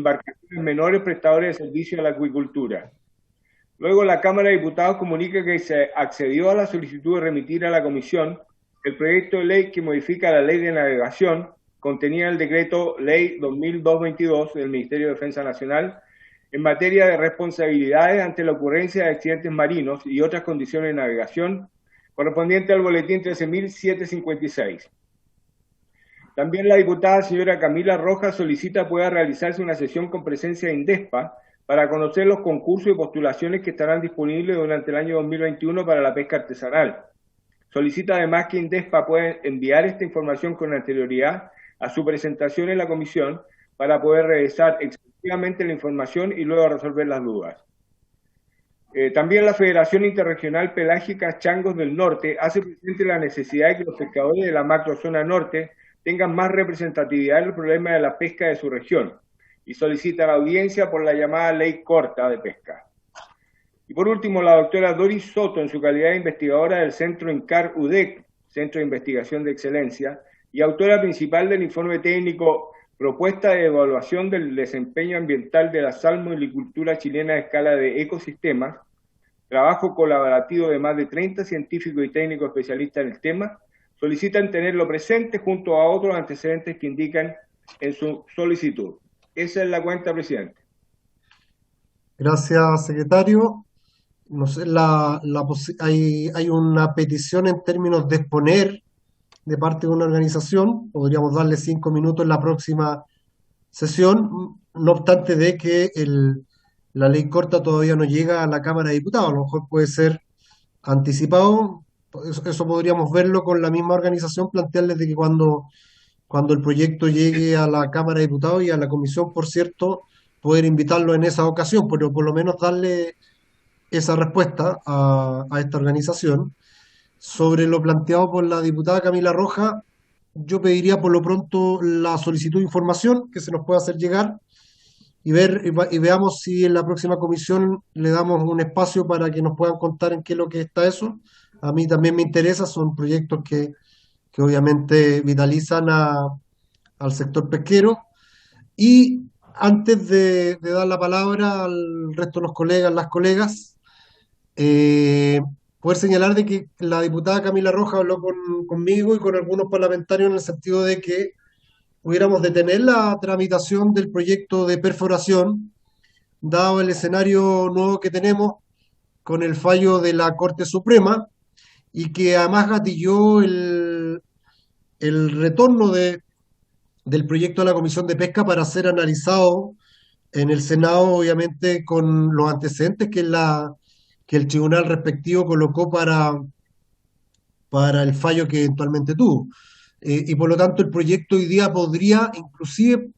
embarcaciones menores prestadores de servicio a la acuicultura. Luego, la Cámara de Diputados comunica que se accedió a la solicitud de remitir a la Comisión el proyecto de ley que modifica la Ley de Navegación, contenida en el Decreto Ley 2002-22 del Ministerio de Defensa Nacional, en materia de responsabilidades ante la ocurrencia de accidentes marinos y otras condiciones de navegación, correspondiente al boletín 13.756. También la diputada señora Camila Rojas solicita pueda realizarse una sesión con presencia de INDESPA para conocer los concursos y postulaciones que estarán disponibles durante el año 2021 para la pesca artesanal. Solicita además que INDESPA pueda enviar esta información con anterioridad a su presentación en la comisión para poder revisar exhaustivamente la información y luego resolver las dudas. También la Federación Interregional Pelágica Changos del Norte hace presente la necesidad de que los pescadores de la macrozona norte tengan más representatividad en el problema de la pesca de su región y solicita la audiencia por la llamada Ley Corta de Pesca. Y por último, la doctora Doris Soto, en su calidad de investigadora del Centro INCAR-UDEC, Centro de Investigación de Excelencia, y autora principal del informe técnico Propuesta de Evaluación del Desempeño Ambiental de la Salmonicultura Chilena a Escala de Ecosistemas, trabajo colaborativo de más de 30 científicos y técnicos especialistas en el tema, solicitan tenerlo presente junto a otros antecedentes que indican en su solicitud. Esa es la cuenta, presidente. Gracias, secretario. No sé, hay una petición en términos de exponer de parte de una organización. Podríamos darle 5 minutos en la próxima sesión, no obstante de que la ley corta todavía no llega a la Cámara de Diputados. A lo mejor puede ser anticipado. Eso podríamos verlo con la misma organización, plantearles de que cuando el proyecto llegue a la Cámara de Diputados y a la comisión, por cierto, poder invitarlo en esa ocasión, pero por lo menos darle esa respuesta a esta organización. Sobre lo planteado por la diputada Camila Roja, yo pediría por lo pronto la solicitud de información que se nos pueda hacer llegar y veamos si en la próxima comisión le damos un espacio para que nos puedan contar en qué es lo que está eso. A mí también me interesa, son proyectos que obviamente vitalizan al sector pesquero. Y antes de dar la palabra al resto de los colegas, las colegas, eh, poder señalar de que la diputada Camila Roja habló conmigo y con algunos parlamentarios en el sentido de que pudiéramos detener la tramitación del proyecto de perforación, dado el escenario nuevo que tenemos con el fallo de la Corte Suprema y que además gatilló el retorno del proyecto a la Comisión de Pesca para ser analizado en el Senado, obviamente con los antecedentes que el tribunal respectivo colocó para el fallo que eventualmente tuvo. Y por lo tanto el proyecto hoy día podría inclusive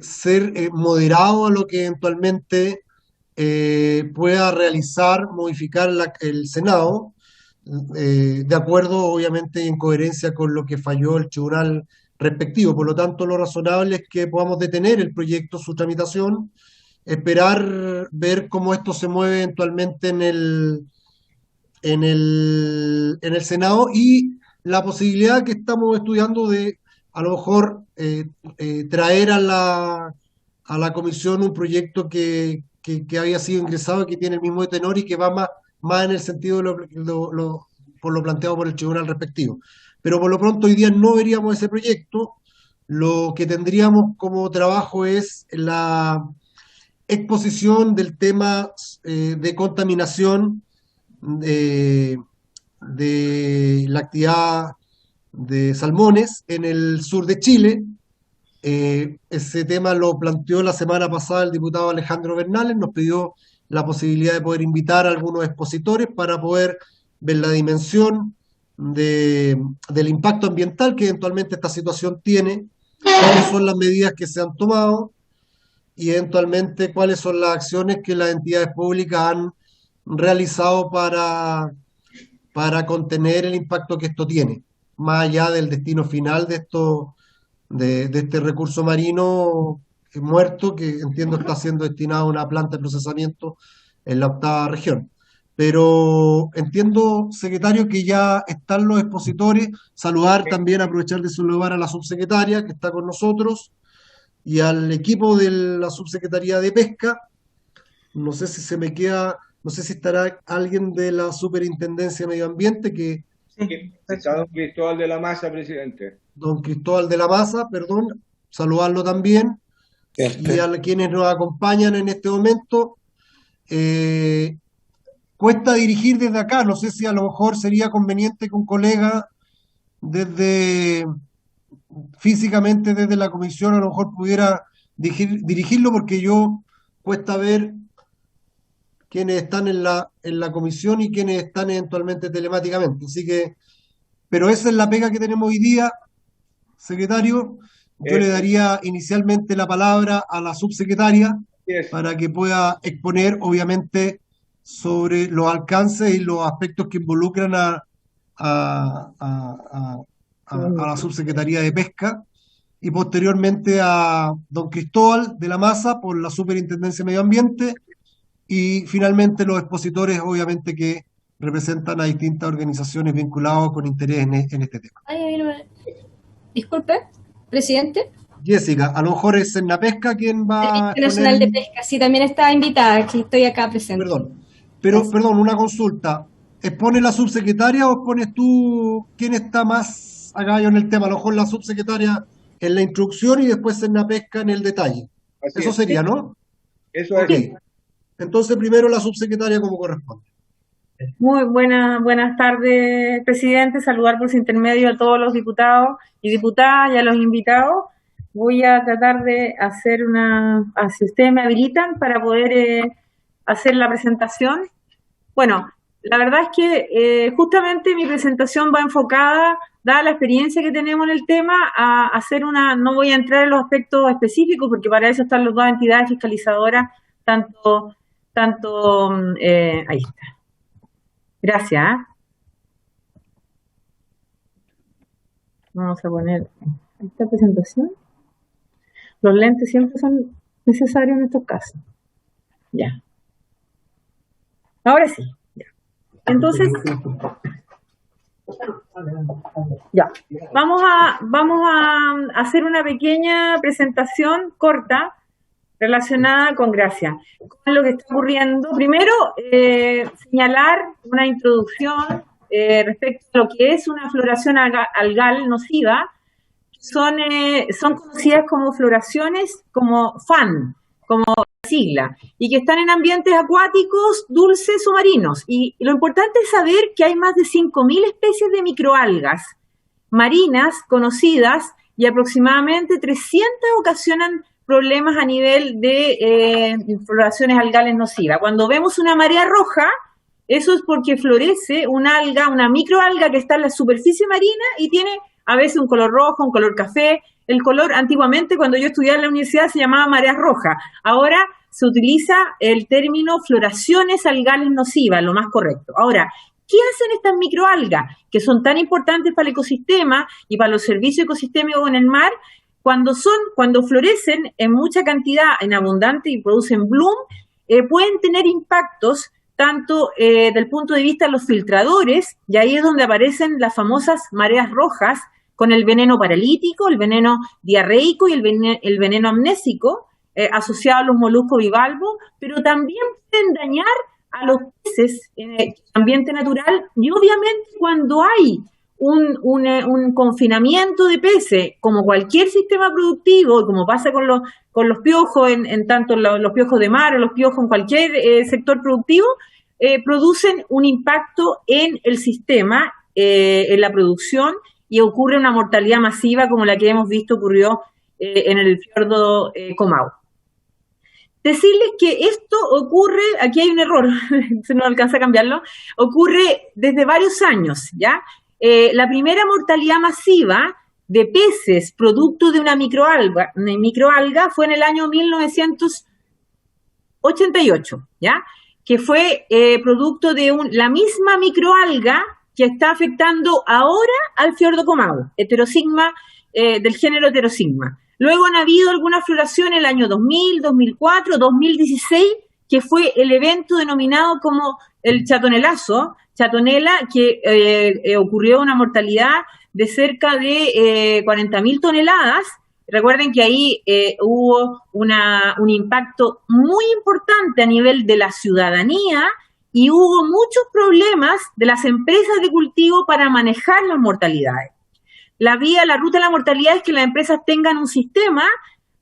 ser moderado a lo que eventualmente pueda realizar, modificar el Senado, de acuerdo obviamente y en coherencia con lo que falló el tribunal respectivo. Por lo tanto, lo razonable es que podamos detener el proyecto, su tramitación, esperar ver cómo esto se mueve eventualmente en el Senado y la posibilidad que estamos estudiando de a lo mejor traer a la comisión un proyecto que había sido ingresado y que tiene el mismo tenor y que va más en el sentido de por lo planteado por el tribunal respectivo. Pero por lo pronto hoy día no veríamos ese proyecto. Lo que tendríamos como trabajo es la exposición del tema de contaminación de la actividad de salmones en el sur de Chile. Ese tema lo planteó la semana pasada el diputado Alejandro Bernales, nos pidió la posibilidad de poder invitar a algunos expositores para poder ver la dimensión del impacto ambiental que eventualmente esta situación tiene, cuáles son las medidas que se han tomado y eventualmente cuáles son las acciones que las entidades públicas han realizado para contener el impacto que esto tiene, más allá del destino final de este recurso marino muerto que entiendo está siendo destinado a una planta de procesamiento en la octava región. Pero entiendo, secretario, que ya están los expositores. Saludar también, aprovechar de saludar a la subsecretaria que está con nosotros. y al equipo de la Subsecretaría de Pesca. No sé si se me queda, no sé si estará alguien de la Superintendencia de Medio Ambiente, que Está don Cristóbal de la Maza, presidente. don Cristóbal de la Maza, perdón, saludarlo también, y a quienes nos acompañan en este momento. Eh, Cuesta dirigir desde acá, no sé si a lo mejor sería conveniente que un colega desde físicamente desde la comisión a lo mejor pudiera dirigirlo, porque yo cuesta ver quienes están en la comisión y quienes están eventualmente telemáticamente. Así que, pero esa es la pega que tenemos hoy día, secretario. Yo le daría inicialmente la palabra a la subsecretaria para que pueda exponer, obviamente, sobre los alcances y los aspectos que involucran a la Subsecretaría de Pesca, y posteriormente a don Cristóbal de la Maza por la Superintendencia de Medio Ambiente, y finalmente los expositores, obviamente, que representan a distintas organizaciones vinculadas con interés en este tema. Disculpe, presidente. Jessica, a lo mejor es en la pesca quien va a exponer. Nacional de Pesca, sí, también está invitada, aquí estoy acá presente. Perdón, una consulta. ¿Expone la subsecretaria o expones tú? ¿Quién está más acá en el tema? A lo mejor la subsecretaria en la introducción y después en la pesca en el detalle. Eso sería, ¿no? Eso es. Entonces primero la subsecretaria como corresponde. Muy buenas tardes, presidente. Saludar por su intermedio a todos los diputados y diputadas y a los invitados. Voy a tratar de hacer si ustedes me habilitan para poder hacer la presentación. Bueno, la verdad es que justamente mi presentación va enfocada, dada la experiencia que tenemos en el tema, a hacer no voy a entrar en los aspectos específicos porque para eso están las dos entidades fiscalizadoras, ahí está. Gracias. Vamos a poner esta presentación. Los lentes siempre son necesarios en estos casos. Ya. Ahora sí. Ya. Entonces, ya. Vamos a hacer una pequeña presentación corta relacionada con Gracia, con lo que está ocurriendo. Primero, señalar una introducción respecto a lo que es una floración algal nociva. Son conocidas como floraciones, como FAN, como sigla, y que están en ambientes acuáticos, dulces o marinos. Y lo importante es saber que hay más de 5.000 especies de microalgas marinas conocidas y aproximadamente 300 ocasionan problemas a nivel de floraciones algales nocivas. Cuando vemos una marea roja, eso es porque florece una microalga que está en la superficie marina y tiene a veces un color rojo, un color café. El color, antiguamente, cuando yo estudiaba en la universidad, se llamaba mareas rojas. Ahora se utiliza el término floraciones algales nocivas, lo más correcto. Ahora, ¿qué hacen estas microalgas que son tan importantes para el ecosistema y para los servicios ecosistémicos en el mar? Cuando florecen en mucha cantidad, en abundante y producen bloom, pueden tener impactos tanto del punto de vista de los filtradores, y ahí es donde aparecen las famosas mareas rojas con el veneno paralítico, el veneno diarreico y el veneno amnésico asociado a los moluscos bivalvos, pero también pueden dañar a los peces en el ambiente natural, y obviamente cuando hay un confinamiento de peces, como cualquier sistema productivo, y como pasa con los piojos, en tanto los piojos de mar o los piojos en cualquier sector productivo, producen un impacto en el sistema, en la producción, y ocurre una mortalidad masiva como la que hemos visto ocurrió en el fiordo Comau. Decirles que esto ocurre, aquí hay un error, se no alcanza a cambiarlo, ocurre desde varios años, ¿ya? La primera mortalidad masiva de peces producto de una microalga fue en el año 1988, ¿ya? Que fue producto de la misma microalga que está afectando ahora al fiordo Comau, Heterosigma, del género Heterosigma. Luego han habido algunas floraciones en el año 2000, 2004, 2016, que fue el evento denominado como el chatonelazo, chatonela, que ocurrió una mortalidad de cerca de 40.000 toneladas Recuerden que ahí hubo un impacto muy importante a nivel de la ciudadanía y hubo muchos problemas de las empresas de cultivo para manejar las mortalidades. La ruta de la mortalidad es que las empresas tengan un sistema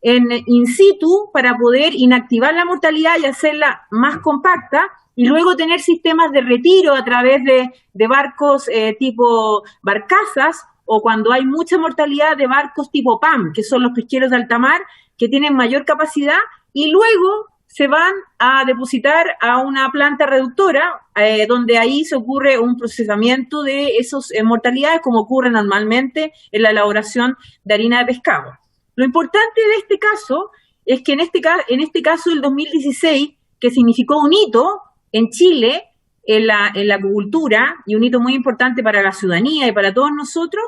in situ para poder inactivar la mortalidad y hacerla más compacta, y luego tener sistemas de retiro a través de barcos tipo barcazas, o cuando hay mucha mortalidad, de barcos tipo PAM, que son los pesqueros de alta mar, que tienen mayor capacidad, y luego se van a depositar a una planta reductora, donde ahí se ocurre un procesamiento de esas mortalidades, como ocurre normalmente en la elaboración de harina de pescado. Lo importante de este caso es que en este caso del 2016, que significó un hito en Chile, en la acuicultura, y un hito muy importante para la ciudadanía y para todos nosotros,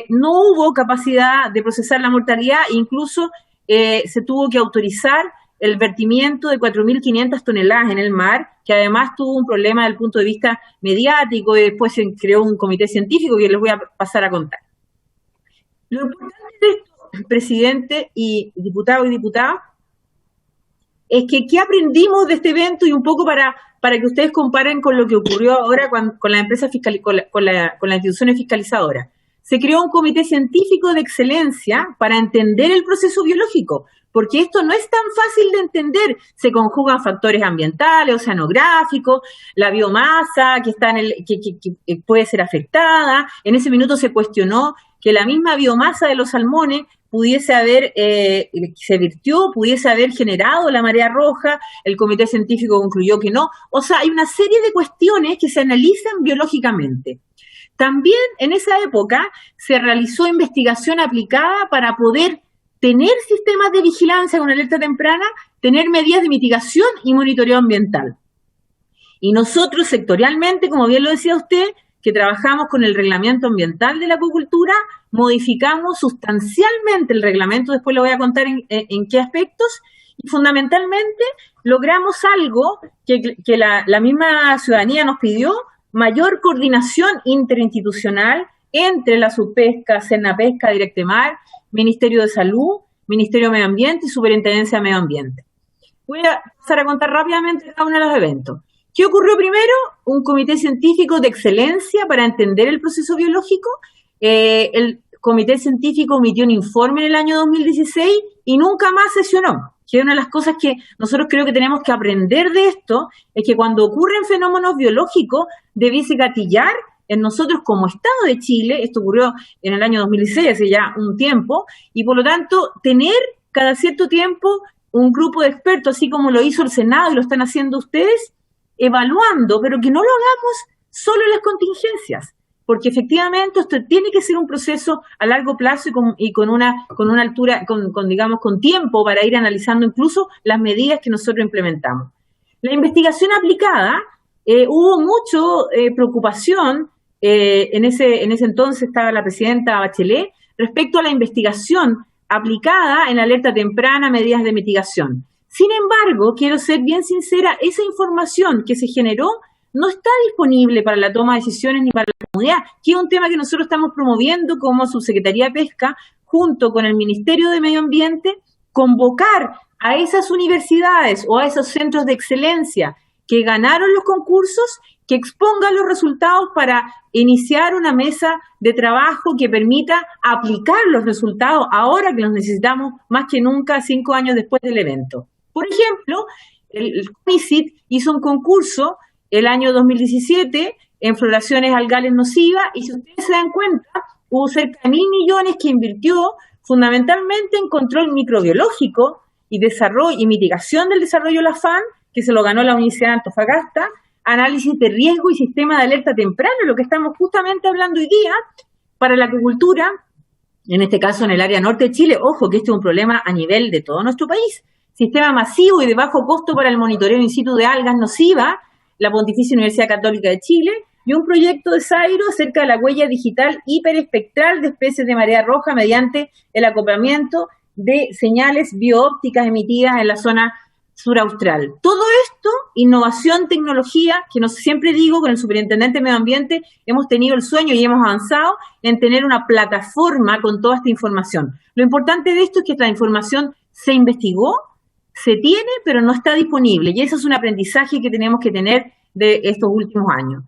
no hubo capacidad de procesar la mortalidad, incluso se tuvo que autorizar el vertimiento de 4.500 toneladas en el mar, que además tuvo un problema desde el punto de vista mediático, y después se creó un comité científico que les voy a pasar a contar. Lo importante de esto, presidente y diputados, es que ¿qué aprendimos de este evento? Y un poco para que ustedes comparen con lo que ocurrió ahora con la empresa con las instituciones fiscalizadoras. Se creó un comité científico de excelencia para entender el proceso biológico, porque esto no es tan fácil de entender. Se conjugan factores ambientales, oceanográficos, la biomasa que está que puede ser afectada. En ese minuto se cuestionó que la misma biomasa de los salmones pudiese haber generado la marea roja. El comité científico concluyó que no. O sea, hay una serie de cuestiones que se analizan biológicamente. También en esa época se realizó investigación aplicada para poder tener sistemas de vigilancia con alerta temprana, tener medidas de mitigación y monitoreo ambiental. Y nosotros sectorialmente, como bien lo decía usted, que trabajamos con el reglamento ambiental de la acuicultura, modificamos sustancialmente el reglamento, después le voy a contar en qué aspectos, y fundamentalmente logramos algo que la misma ciudadanía nos pidió: mayor coordinación interinstitucional entre la Subpesca, Senapesca, Directemar, Ministerio de Salud, Ministerio de Medio Ambiente y Superintendencia de Medio Ambiente. Voy a pasar a contar rápidamente cada uno de los eventos. ¿Qué ocurrió primero? Un comité científico de excelencia para entender el proceso biológico. El comité científico emitió un informe en el año 2016 y nunca más sesionó. Que una de las cosas que nosotros creo que tenemos que aprender de esto es que cuando ocurren fenómenos biológicos debiese gatillar en nosotros como Estado de Chile. Esto ocurrió en el año 2016, hace ya un tiempo, y por lo tanto tener cada cierto tiempo un grupo de expertos, así como lo hizo el Senado y lo están haciendo ustedes, evaluando, pero que no lo hagamos solo en las contingencias, porque efectivamente esto tiene que ser un proceso a largo plazo y con una altura, con tiempo para ir analizando incluso las medidas que nosotros implementamos. La investigación aplicada, hubo mucha preocupación, en ese entonces estaba la presidenta Bachelet, respecto a la investigación aplicada en alerta temprana, medidas de mitigación. Sin embargo, quiero ser bien sincera, esa información que se generó no está disponible para la toma de decisiones ni para la comunidad, que es un tema que nosotros estamos promoviendo como Subsecretaría de Pesca, junto con el Ministerio de Medio Ambiente, convocar a esas universidades o a esos centros de excelencia que ganaron los concursos, que expongan los resultados para iniciar una mesa de trabajo que permita aplicar los resultados ahora que los necesitamos más que nunca, 5 años después del evento. Por ejemplo, el CONICIT hizo un concurso el año 2017 en floraciones algales nocivas, y si ustedes se dan cuenta, hubo cerca de 1.000 millones que invirtió fundamentalmente en control microbiológico y desarrollo y mitigación del desarrollo de la FAN, que se lo ganó la Universidad de Antofagasta, análisis de riesgo y sistema de alerta temprana, lo que estamos justamente hablando hoy día, para la acuicultura, en este caso en el área norte de Chile. Ojo que este es un problema a nivel de todo nuestro país. Sistema masivo y de bajo costo para el monitoreo in situ de algas nocivas, la Pontificia Universidad Católica de Chile, y un proyecto de Sairo acerca de la huella digital hiperespectral de especies de marea roja mediante el acoplamiento de señales bioópticas emitidas en la zona sur austral. Todo esto innovación, tecnología, que siempre digo, con el superintendente de Medio Ambiente hemos tenido el sueño y hemos avanzado en tener una plataforma con toda esta información. Lo importante de esto es que esta información se investigó, se tiene, pero no está disponible, y eso es un aprendizaje que tenemos que tener de estos últimos años.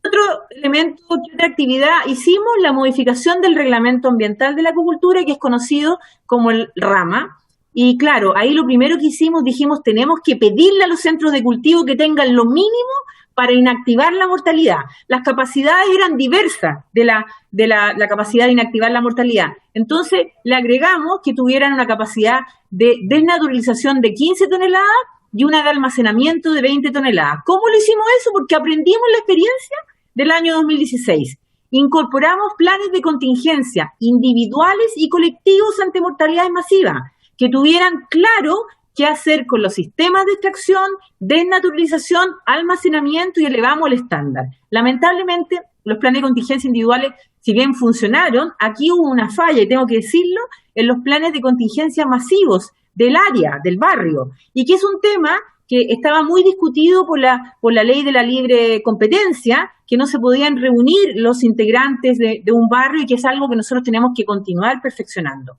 Otro elemento, otra actividad, hicimos la modificación del reglamento ambiental de la acuicultura, que es conocido como el RAMA. Y claro, ahí lo primero que hicimos, dijimos, tenemos que pedirle a los centros de cultivo que tengan lo mínimo para inactivar la mortalidad. Las capacidades eran diversas de la capacidad de inactivar la mortalidad. Entonces, le agregamos que tuvieran una capacidad de desnaturalización de 15 toneladas y una de almacenamiento de 20 toneladas. ¿Cómo lo hicimos eso? Porque aprendimos la experiencia del año 2016. Incorporamos planes de contingencia individuales y colectivos ante mortalidades masivas, que tuvieran claro qué hacer con los sistemas de extracción, desnaturalización, almacenamiento, y elevamos el estándar. Lamentablemente, los planes de contingencia individuales, si bien funcionaron, aquí hubo una falla, y tengo que decirlo, en los planes de contingencia masivos del área, del barrio, y que es un tema que estaba muy discutido por la ley de la libre competencia, que no se podían reunir los integrantes de un barrio, y que es algo que nosotros tenemos que continuar perfeccionando.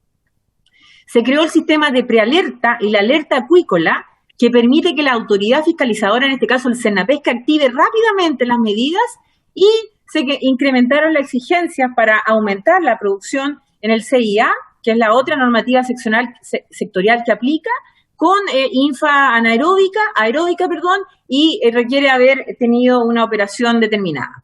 Se creó el sistema de prealerta y la alerta acuícola, que permite que la autoridad fiscalizadora, en este caso el Senapesca, active rápidamente las medidas, y se incrementaron las exigencias para aumentar la producción en el CIA, que es la otra normativa sectorial que aplica, con infra aeróbica, y requiere haber tenido una operación determinada.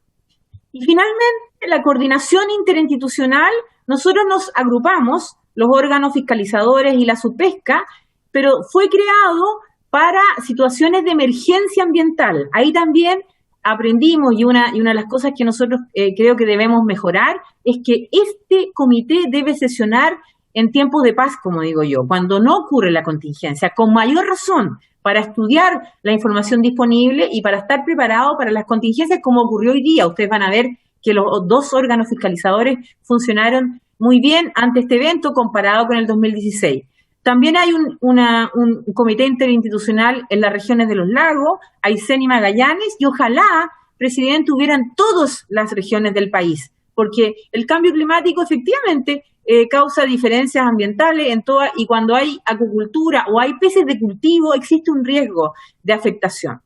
Y finalmente, la coordinación interinstitucional, nosotros nos agrupamos, los órganos fiscalizadores y la subpesca, pero fue creado para situaciones de emergencia ambiental. Ahí también aprendimos, y una de las cosas que nosotros creo que debemos mejorar, es que este comité debe sesionar en tiempos de paz, como digo yo, cuando no ocurre la contingencia, con mayor razón, para estudiar la información disponible y para estar preparado para las contingencias como ocurrió hoy día. Ustedes van a ver que los dos órganos fiscalizadores funcionaron muy bien ante este evento comparado con el 2016. También hay un comité interinstitucional en las regiones de los lagos, Aysén y Magallanes, y ojalá, presidente, hubieran todas las regiones del país, porque el cambio climático efectivamente causa diferencias ambientales en todas, y cuando hay acuicultura o hay peces de cultivo existe un riesgo de afectación.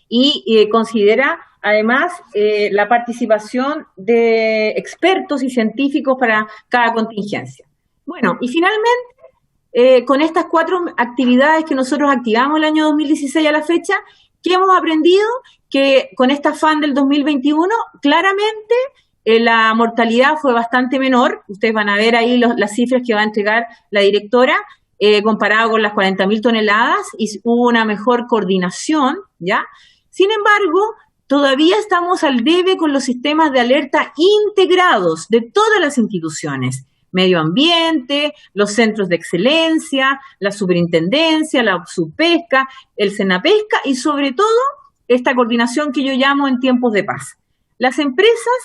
Y considera además la participación de expertos y científicos para cada contingencia. Bueno, y finalmente, con estas 4 actividades que nosotros activamos el año 2016 a la fecha, ¿qué hemos aprendido? Que con esta FAN del 2021, claramente la mortalidad fue bastante menor. Ustedes van a ver ahí las cifras que va a entregar la directora, comparado con las 40.000 toneladas, y hubo una mejor coordinación, ¿ya? Sin embargo, todavía estamos al debe con los sistemas de alerta integrados de todas las instituciones. Medio ambiente, los centros de excelencia, la superintendencia, la subpesca, el Senapesca, y sobre todo esta coordinación que yo llamo en tiempos de paz. Las empresas,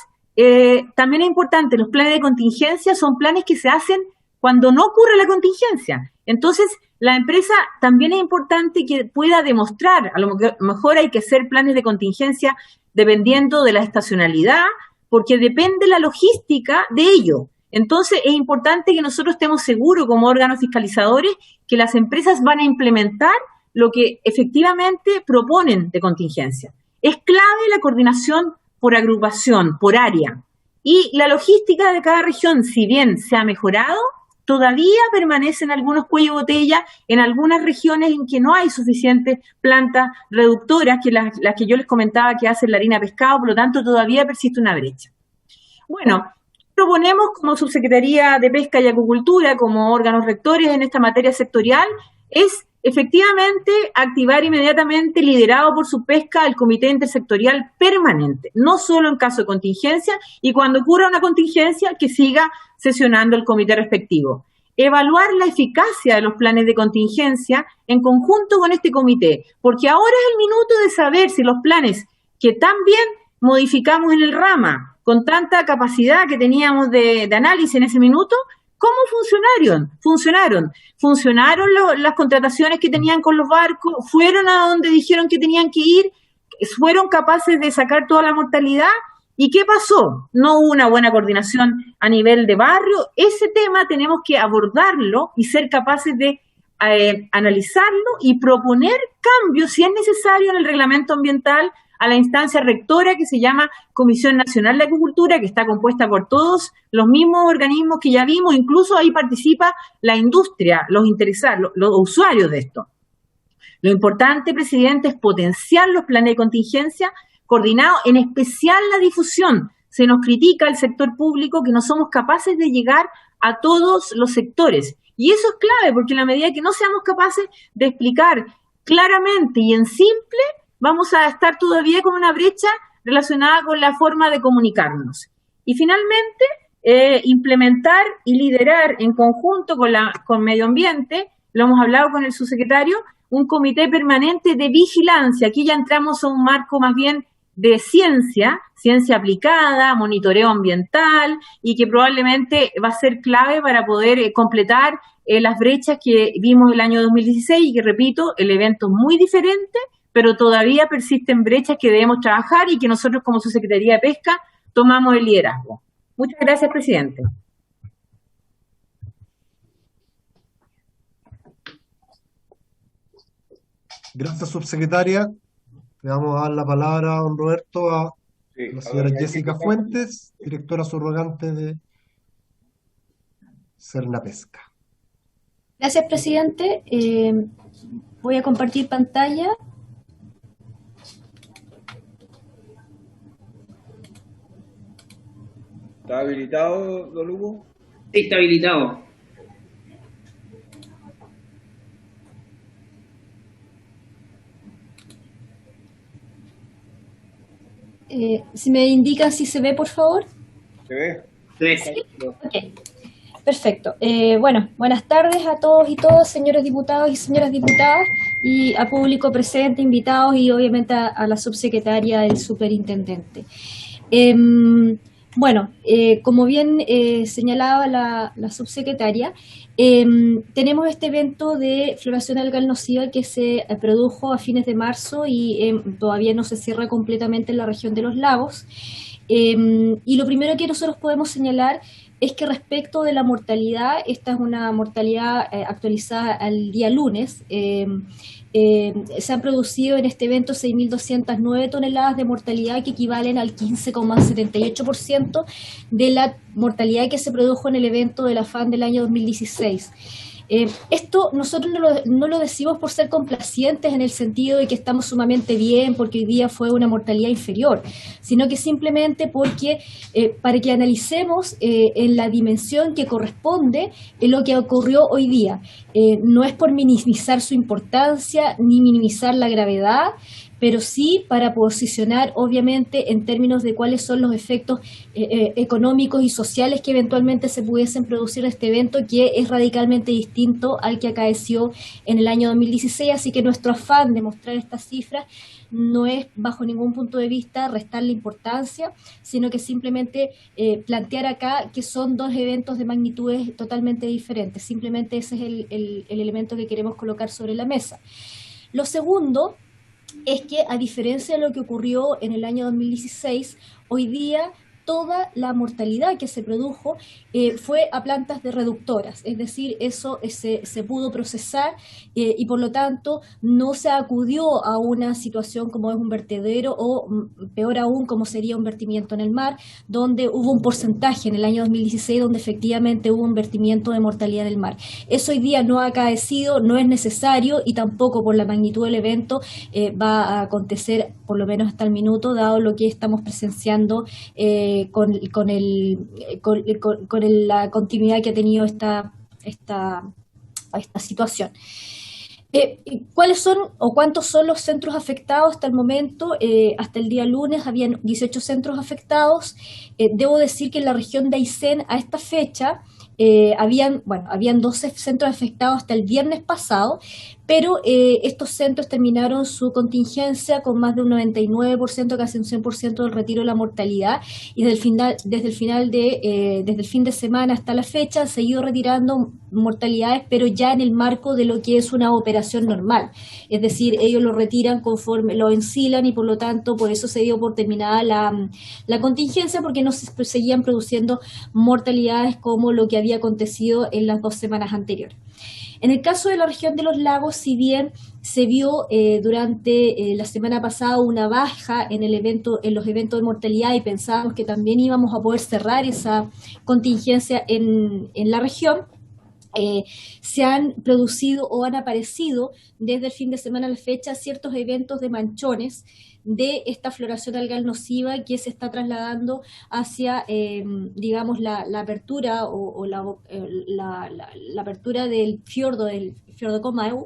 también es importante, los planes de contingencia son planes que se hacen cuando no ocurre la contingencia. Entonces, la empresa también es importante que pueda demostrar, a lo mejor hay que hacer planes de contingencia dependiendo de la estacionalidad, porque depende la logística de ello. Entonces, es importante que nosotros estemos seguros como órganos fiscalizadores que las empresas van a implementar lo que efectivamente proponen de contingencia. Es clave la coordinación por agrupación, por área. Y la logística de cada región, si bien se ha mejorado, todavía permanecen algunos cuellos de botella en algunas regiones en que no hay suficientes plantas reductoras, que las que yo les comentaba que hacen la harina pescado, por lo tanto todavía persiste una brecha. Bueno, proponemos como Subsecretaría de Pesca y Acuicultura, como órganos rectores en esta materia sectorial, es efectivamente activar inmediatamente, liderado por Subpesca, el Comité Intersectorial Permanente, no solo en caso de contingencia, y cuando ocurra una contingencia, que siga sesionando el comité respectivo. Evaluar la eficacia de los planes de contingencia en conjunto con este comité, porque ahora es el minuto de saber si los planes que tan bien modificamos en el RAMA, con tanta capacidad que teníamos de análisis en ese minuto, ¿Cómo funcionaron las contrataciones que tenían con los barcos, fueron a donde dijeron que tenían que ir, fueron capaces de sacar toda la mortalidad. ¿Y qué pasó? No hubo una buena coordinación a nivel de barrio. Ese tema tenemos que abordarlo y ser capaces de analizarlo y proponer cambios, si es necesario, en el reglamento ambiental a la instancia rectora que se llama Comisión Nacional de Acuicultura, que está compuesta por todos los mismos organismos que ya vimos, incluso ahí participa la industria, los interesados, los usuarios de esto. Lo importante, presidente, es potenciar los planes de contingencia coordinados, en especial la difusión. Se nos critica al sector público que no somos capaces de llegar a todos los sectores. Y eso es clave, porque en la medida que no seamos capaces de explicar claramente y en simple, vamos a estar todavía con una brecha relacionada con la forma de comunicarnos. Y finalmente, implementar y liderar en conjunto con Medio Ambiente, lo hemos hablado con el subsecretario, un comité permanente de vigilancia. Aquí ya entramos a un marco más bien de ciencia aplicada, monitoreo ambiental, y que probablemente va a ser clave para poder completar las brechas que vimos el año 2016 y que, repito, el evento es muy diferente, pero todavía persisten brechas que debemos trabajar y que nosotros como Subsecretaría de Pesca tomamos el liderazgo. Muchas gracias, presidente. Gracias, subsecretaria. Le vamos a dar la palabra a don Roberto, a la señora Jessica Fuentes, directora subrogante de Sernapesca. Gracias, presidente. Voy a compartir pantalla. ¿Está habilitado, don Hugo? Sí, está habilitado. Si me indican si se ve, por favor. ¿Se ve? Sí. Ok, perfecto. Bueno, buenas tardes a todos y todas, señores diputados y señoras diputadas, y a público presente, invitados, y obviamente a la subsecretaria del superintendente. Bueno, como bien señalaba la subsecretaria, tenemos este evento de floración algal nociva que se produjo a fines de marzo y todavía no se cierra completamente en la región de los lagos. Y lo primero que nosotros podemos señalar es que respecto de la mortalidad, esta es una mortalidad actualizada al día lunes. Se han producido en este evento 6.209 toneladas de mortalidad, que equivalen al 15,78% de la mortalidad que se produjo en el evento de la FAN del año 2016. Esto nosotros no lo decimos por ser complacientes en el sentido de que estamos sumamente bien porque hoy día fue una mortalidad inferior, sino que simplemente porque para que analicemos en la dimensión que corresponde lo que ocurrió hoy día. No es por minimizar su importancia ni minimizar la gravedad, pero sí para posicionar, obviamente, en términos de cuáles son los efectos económicos y sociales que eventualmente se pudiesen producir de este evento, que es radicalmente distinto al que acaeció en el año 2016, así que nuestro afán de mostrar estas cifras no es bajo ningún punto de vista restarle importancia, sino que simplemente plantear acá que son dos eventos de magnitudes totalmente diferentes. Simplemente ese es el elemento que queremos colocar sobre la mesa. Lo segundo es que, a diferencia de lo que ocurrió en el año 2016, hoy día toda la mortalidad que se produjo fue a plantas de reductoras, es decir, eso se pudo procesar y por lo tanto no se acudió a una situación como es un vertedero o peor aún como sería un vertimiento en el mar, donde hubo un porcentaje en el año 2016 donde efectivamente hubo un vertimiento de mortalidad en el mar. Eso hoy día no ha acaecido, no es necesario y tampoco por la magnitud del evento va a acontecer, por lo menos hasta el minuto, dado lo que estamos presenciando con la continuidad que ha tenido esta situación. ¿Cuáles son o cuántos son los centros afectados hasta el momento? Hasta el día lunes habían 18 centros afectados. Debo decir que en la región de Aysén a esta fecha habían 12 centros afectados hasta el viernes pasado, pero estos centros terminaron su contingencia con más de un 99%, casi un 100% del retiro de la mortalidad, y desde el fin de semana hasta la fecha han seguido retirando mortalidades, pero ya en el marco de lo que es una operación normal, es decir, ellos lo retiran conforme lo ensilan, y por lo tanto por eso se dio por terminada la contingencia, porque no se seguían produciendo mortalidades como lo que había acontecido en las 2 semanas anteriores. En el caso de la región de los lagos, si bien se vio durante la semana pasada una baja en los eventos de mortalidad, y pensábamos que también íbamos a poder cerrar esa contingencia en la región, se han producido o han aparecido desde el fin de semana a la fecha ciertos eventos de manchones de esta floración algal nociva que se está trasladando hacia, digamos, la apertura o la apertura del fiordo Comaeu.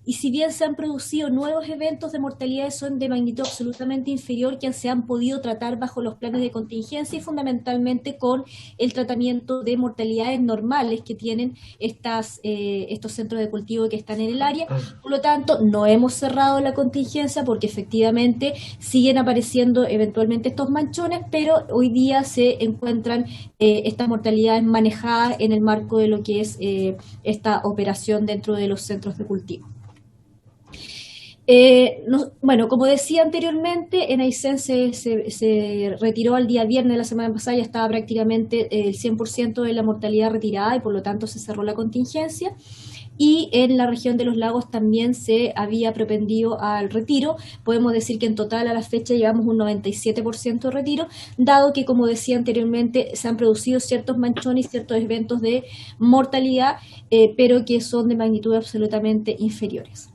Y si bien se han producido nuevos eventos de mortalidad, son de magnitud absolutamente inferior, que se han podido tratar bajo los planes de contingencia y fundamentalmente con el tratamiento de mortalidades normales que tienen estos centros de cultivo que están en el área. Por lo tanto, no hemos cerrado la contingencia porque efectivamente siguen apareciendo eventualmente estos manchones, pero hoy día se encuentran estas mortalidades manejadas en el marco de lo que es esta operación dentro de los centros de cultivo. Bueno, como decía anteriormente, en Aysén se retiró al día viernes de la semana pasada, ya estaba prácticamente el 100% de la mortalidad retirada y por lo tanto se cerró la contingencia. Y en la región de los lagos también se había propendido al retiro. Podemos decir que en total a la fecha llevamos un 97% de retiro, dado que, como decía anteriormente, se han producido ciertos manchones y ciertos eventos de mortalidad, pero que son de magnitud absolutamente inferiores.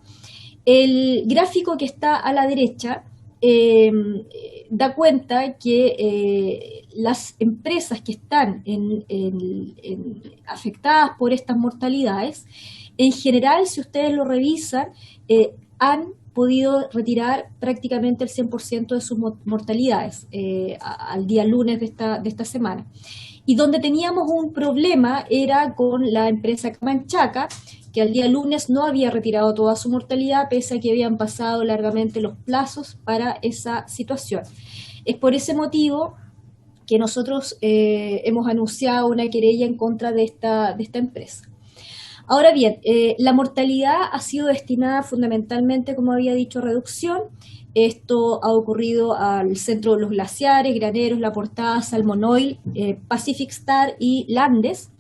El gráfico que está a la derecha da cuenta que las empresas que están afectadas por estas mortalidades, en general, si ustedes lo revisan, han podido retirar prácticamente el 100% de sus mortalidades al día lunes de esta semana. Y donde teníamos un problema era con la empresa Camanchaca, que al día lunes no había retirado toda su mortalidad, pese a que habían pasado largamente los plazos para esa situación. Es por ese motivo que nosotros hemos anunciado una querella en contra de esta empresa. Ahora bien, la mortalidad ha sido destinada fundamentalmente, como había dicho, a reducción. Esto ha ocurrido al centro de los glaciares, Graneros, La Portada, Salmon Oil, Pacific Star y Landes.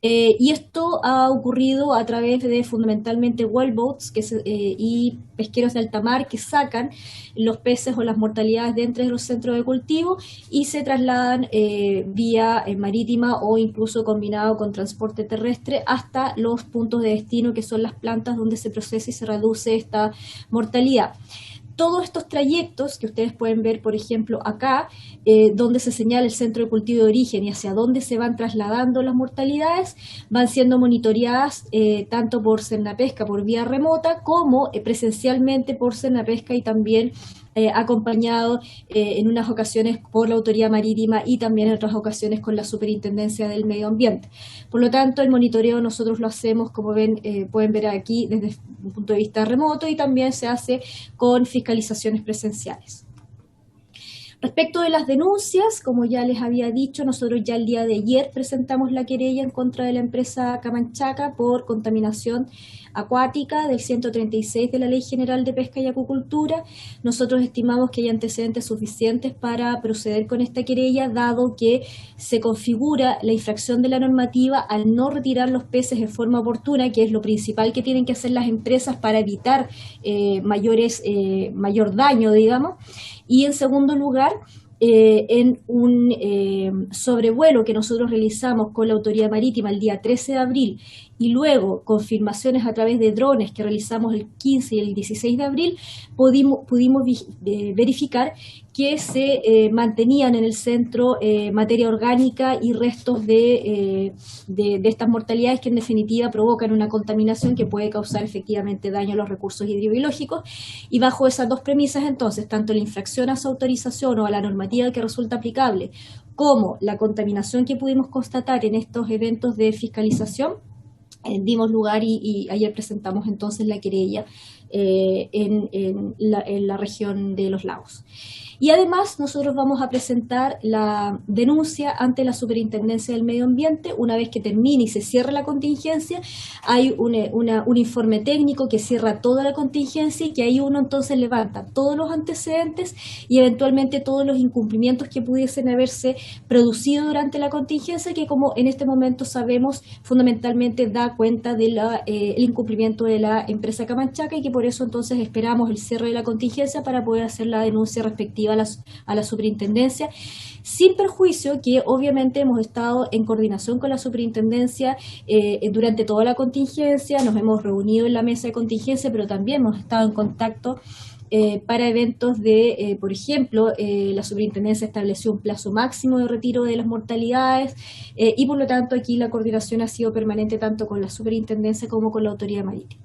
Y esto ha ocurrido a través de fundamentalmente wellboats y pesqueros de alta mar que sacan los peces o las mortalidades de entre los centros de cultivo y se trasladan vía marítima o incluso combinado con transporte terrestre hasta los puntos de destino, que son las plantas donde se procesa y se reduce esta mortalidad. Todos estos trayectos que ustedes pueden ver, por ejemplo, acá, donde se señala el centro de cultivo de origen y hacia dónde se van trasladando las mortalidades, van siendo monitoreadas tanto por Cernapesca por vía remota como presencialmente por Cernapesca y también acompañado en unas ocasiones por la Autoridad Marítima y también en otras ocasiones con la Superintendencia del Medio Ambiente. Por lo tanto, el monitoreo nosotros lo hacemos, como pueden ver aquí, desde un punto de vista remoto y también se hace con fiscalizaciones presenciales. Respecto de las denuncias, como ya les había dicho, nosotros ya el día de ayer presentamos la querella en contra de la empresa Camanchaca por contaminación acuática del 136 de la Ley General de Pesca y Acuicultura. Nosotros estimamos que hay antecedentes suficientes para proceder con esta querella, dado que se configura la infracción de la normativa al no retirar los peces en forma oportuna, que es lo principal que tienen que hacer las empresas para evitar mayor daño, digamos. Y en segundo lugar, en un sobrevuelo que nosotros realizamos con la Autoridad Marítima el día 13 de abril y luego confirmaciones a través de drones que realizamos el 15 y el 16 de abril, pudimos verificar que se mantenían en el centro materia orgánica y restos de estas mortalidades que en definitiva provocan una contaminación que puede causar efectivamente daño a los recursos hidrobiológicos. Y bajo esas dos premisas, entonces, tanto la infracción a su autorización o a la normativa que resulta aplicable, como la contaminación que pudimos constatar en estos eventos de fiscalización, dimos lugar y ayer presentamos entonces la querella en la región de Los Lagos. Y además nosotros vamos a presentar la denuncia ante la Superintendencia del Medio Ambiente. Una vez que termine y se cierre la contingencia, hay un informe técnico que cierra toda la contingencia y que ahí uno entonces levanta todos los antecedentes y eventualmente todos los incumplimientos que pudiesen haberse producido durante la contingencia, que como en este momento sabemos fundamentalmente da cuenta del incumplimiento de la empresa Camanchaca, y que por eso entonces esperamos el cierre de la contingencia para poder hacer la denuncia respectiva a la superintendencia, sin perjuicio que obviamente hemos estado en coordinación con la superintendencia durante toda la contingencia, nos hemos reunido en la mesa de contingencia, pero también hemos estado en contacto para eventos de, por ejemplo, la superintendencia estableció un plazo máximo de retiro de las mortalidades y por lo tanto aquí la coordinación ha sido permanente tanto con la superintendencia como con la autoridad marítima.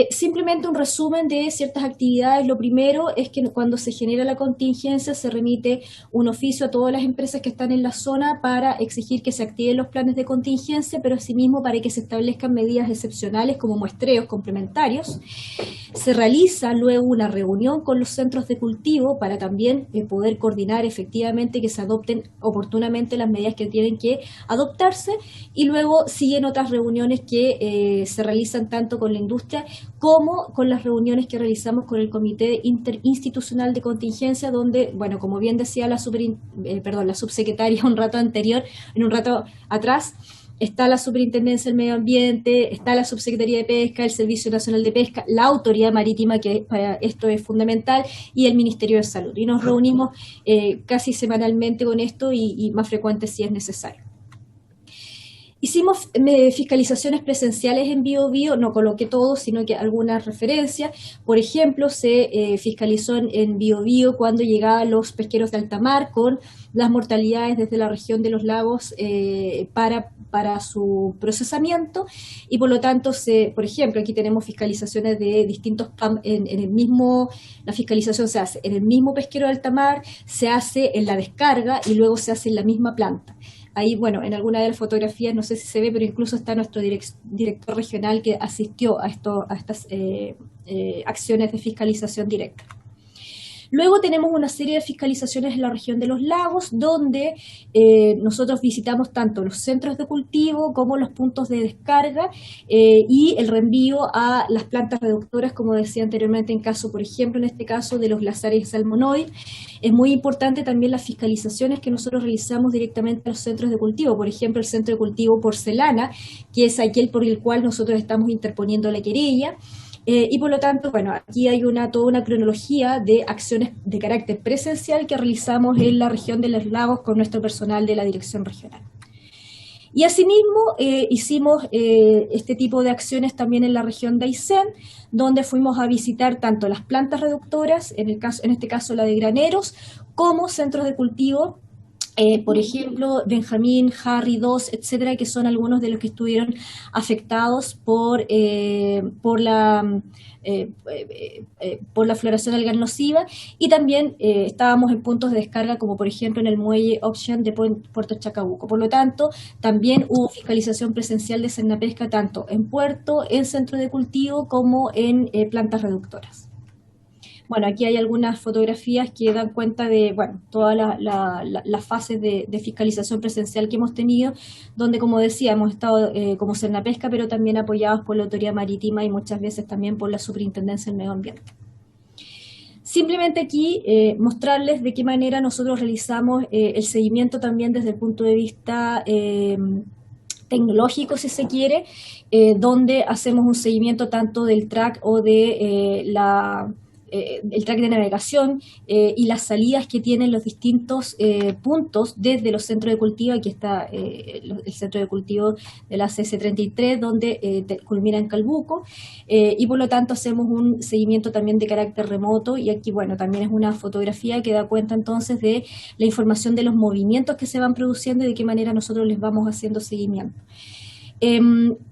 Simplemente un resumen de ciertas actividades. Lo primero es que cuando se genera la contingencia se remite un oficio a todas las empresas que están en la zona para exigir que se activen los planes de contingencia, pero asimismo para que se establezcan medidas excepcionales como muestreos complementarios. Se realiza luego una reunión con los centros de cultivo para también poder coordinar efectivamente que se adopten oportunamente las medidas que tienen que adoptarse, y luego siguen otras reuniones que se realizan tanto con la industria como con las reuniones que realizamos con el Comité Interinstitucional de Contingencia, donde, bueno, como bien decía la subsecretaria un rato atrás, está la Superintendencia del Medio Ambiente, está la Subsecretaría de Pesca, el Servicio Nacional de Pesca, la Autoridad Marítima, que para esto es fundamental, y el Ministerio de Salud. Y nos reunimos casi semanalmente con esto y más frecuente si es necesario. Hicimos fiscalizaciones presenciales en Biobío, no coloqué todo, sino que algunas referencias. Por ejemplo, se fiscalizó en Biobío cuando llegaban los pesqueros de alta mar con las mortalidades desde la región de Los Lagos para su procesamiento, y por lo tanto, por ejemplo, aquí tenemos fiscalizaciones de distintos la fiscalización se hace en el mismo pesquero de alta mar, se hace en la descarga y luego se hace en la misma planta. Ahí, bueno, en alguna de las fotografías, no sé si se ve, pero incluso está nuestro director regional que asistió a estas acciones de fiscalización directa. Luego tenemos una serie de fiscalizaciones en la región de Los Lagos, donde nosotros visitamos tanto los centros de cultivo como los puntos de descarga y el reenvío a las plantas reductoras, como decía anteriormente, por ejemplo, en este caso de los glaciares salmonoid. Es muy importante también las fiscalizaciones que nosotros realizamos directamente a los centros de cultivo, por ejemplo, el centro de cultivo Porcelana, que es aquel por el cual nosotros estamos interponiendo la querella. Y por lo tanto, bueno, aquí hay toda una cronología de acciones de carácter presencial que realizamos en la región de Los Lagos con nuestro personal de la dirección regional. Y asimismo hicimos este tipo de acciones también en la región de Aysén, donde fuimos a visitar tanto las plantas reductoras, en este caso la de graneros, como centros de cultivo. Por ejemplo, Benjamín, Harry 2, etcétera, que son algunos de los que estuvieron afectados por la floración algal nociva, y también estábamos en puntos de descarga como por ejemplo en el muelle Option de Puerto Chacabuco. Por lo tanto, también hubo fiscalización presencial de Cernapesca tanto en puerto, en centro de cultivo, como en plantas reductoras. Bueno, aquí hay algunas fotografías que dan cuenta de, bueno, todas las fases de fiscalización presencial que hemos tenido, donde, como decía, hemos estado como Cernapesca, pero también apoyados por la Autoridad Marítima y muchas veces también por la Superintendencia del Medio Ambiente. Simplemente aquí mostrarles de qué manera nosotros realizamos el seguimiento también desde el punto de vista tecnológico, si se quiere, donde hacemos un seguimiento tanto del track o de el track de navegación y las salidas que tienen los distintos puntos desde los centros de cultivo. Aquí está el centro de cultivo de la CS33, donde culmina en Calbuco, y por lo tanto hacemos un seguimiento también de carácter remoto, y aquí, bueno, también es una fotografía que da cuenta entonces de la información de los movimientos que se van produciendo y de qué manera nosotros les vamos haciendo seguimiento.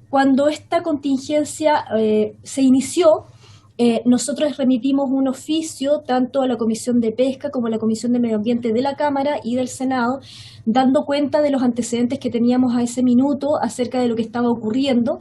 Cuando esta contingencia se inició, nosotros remitimos un oficio tanto a la Comisión de Pesca como a la Comisión de Medio Ambiente de la Cámara y del Senado, dando cuenta de los antecedentes que teníamos a ese minuto acerca de lo que estaba ocurriendo,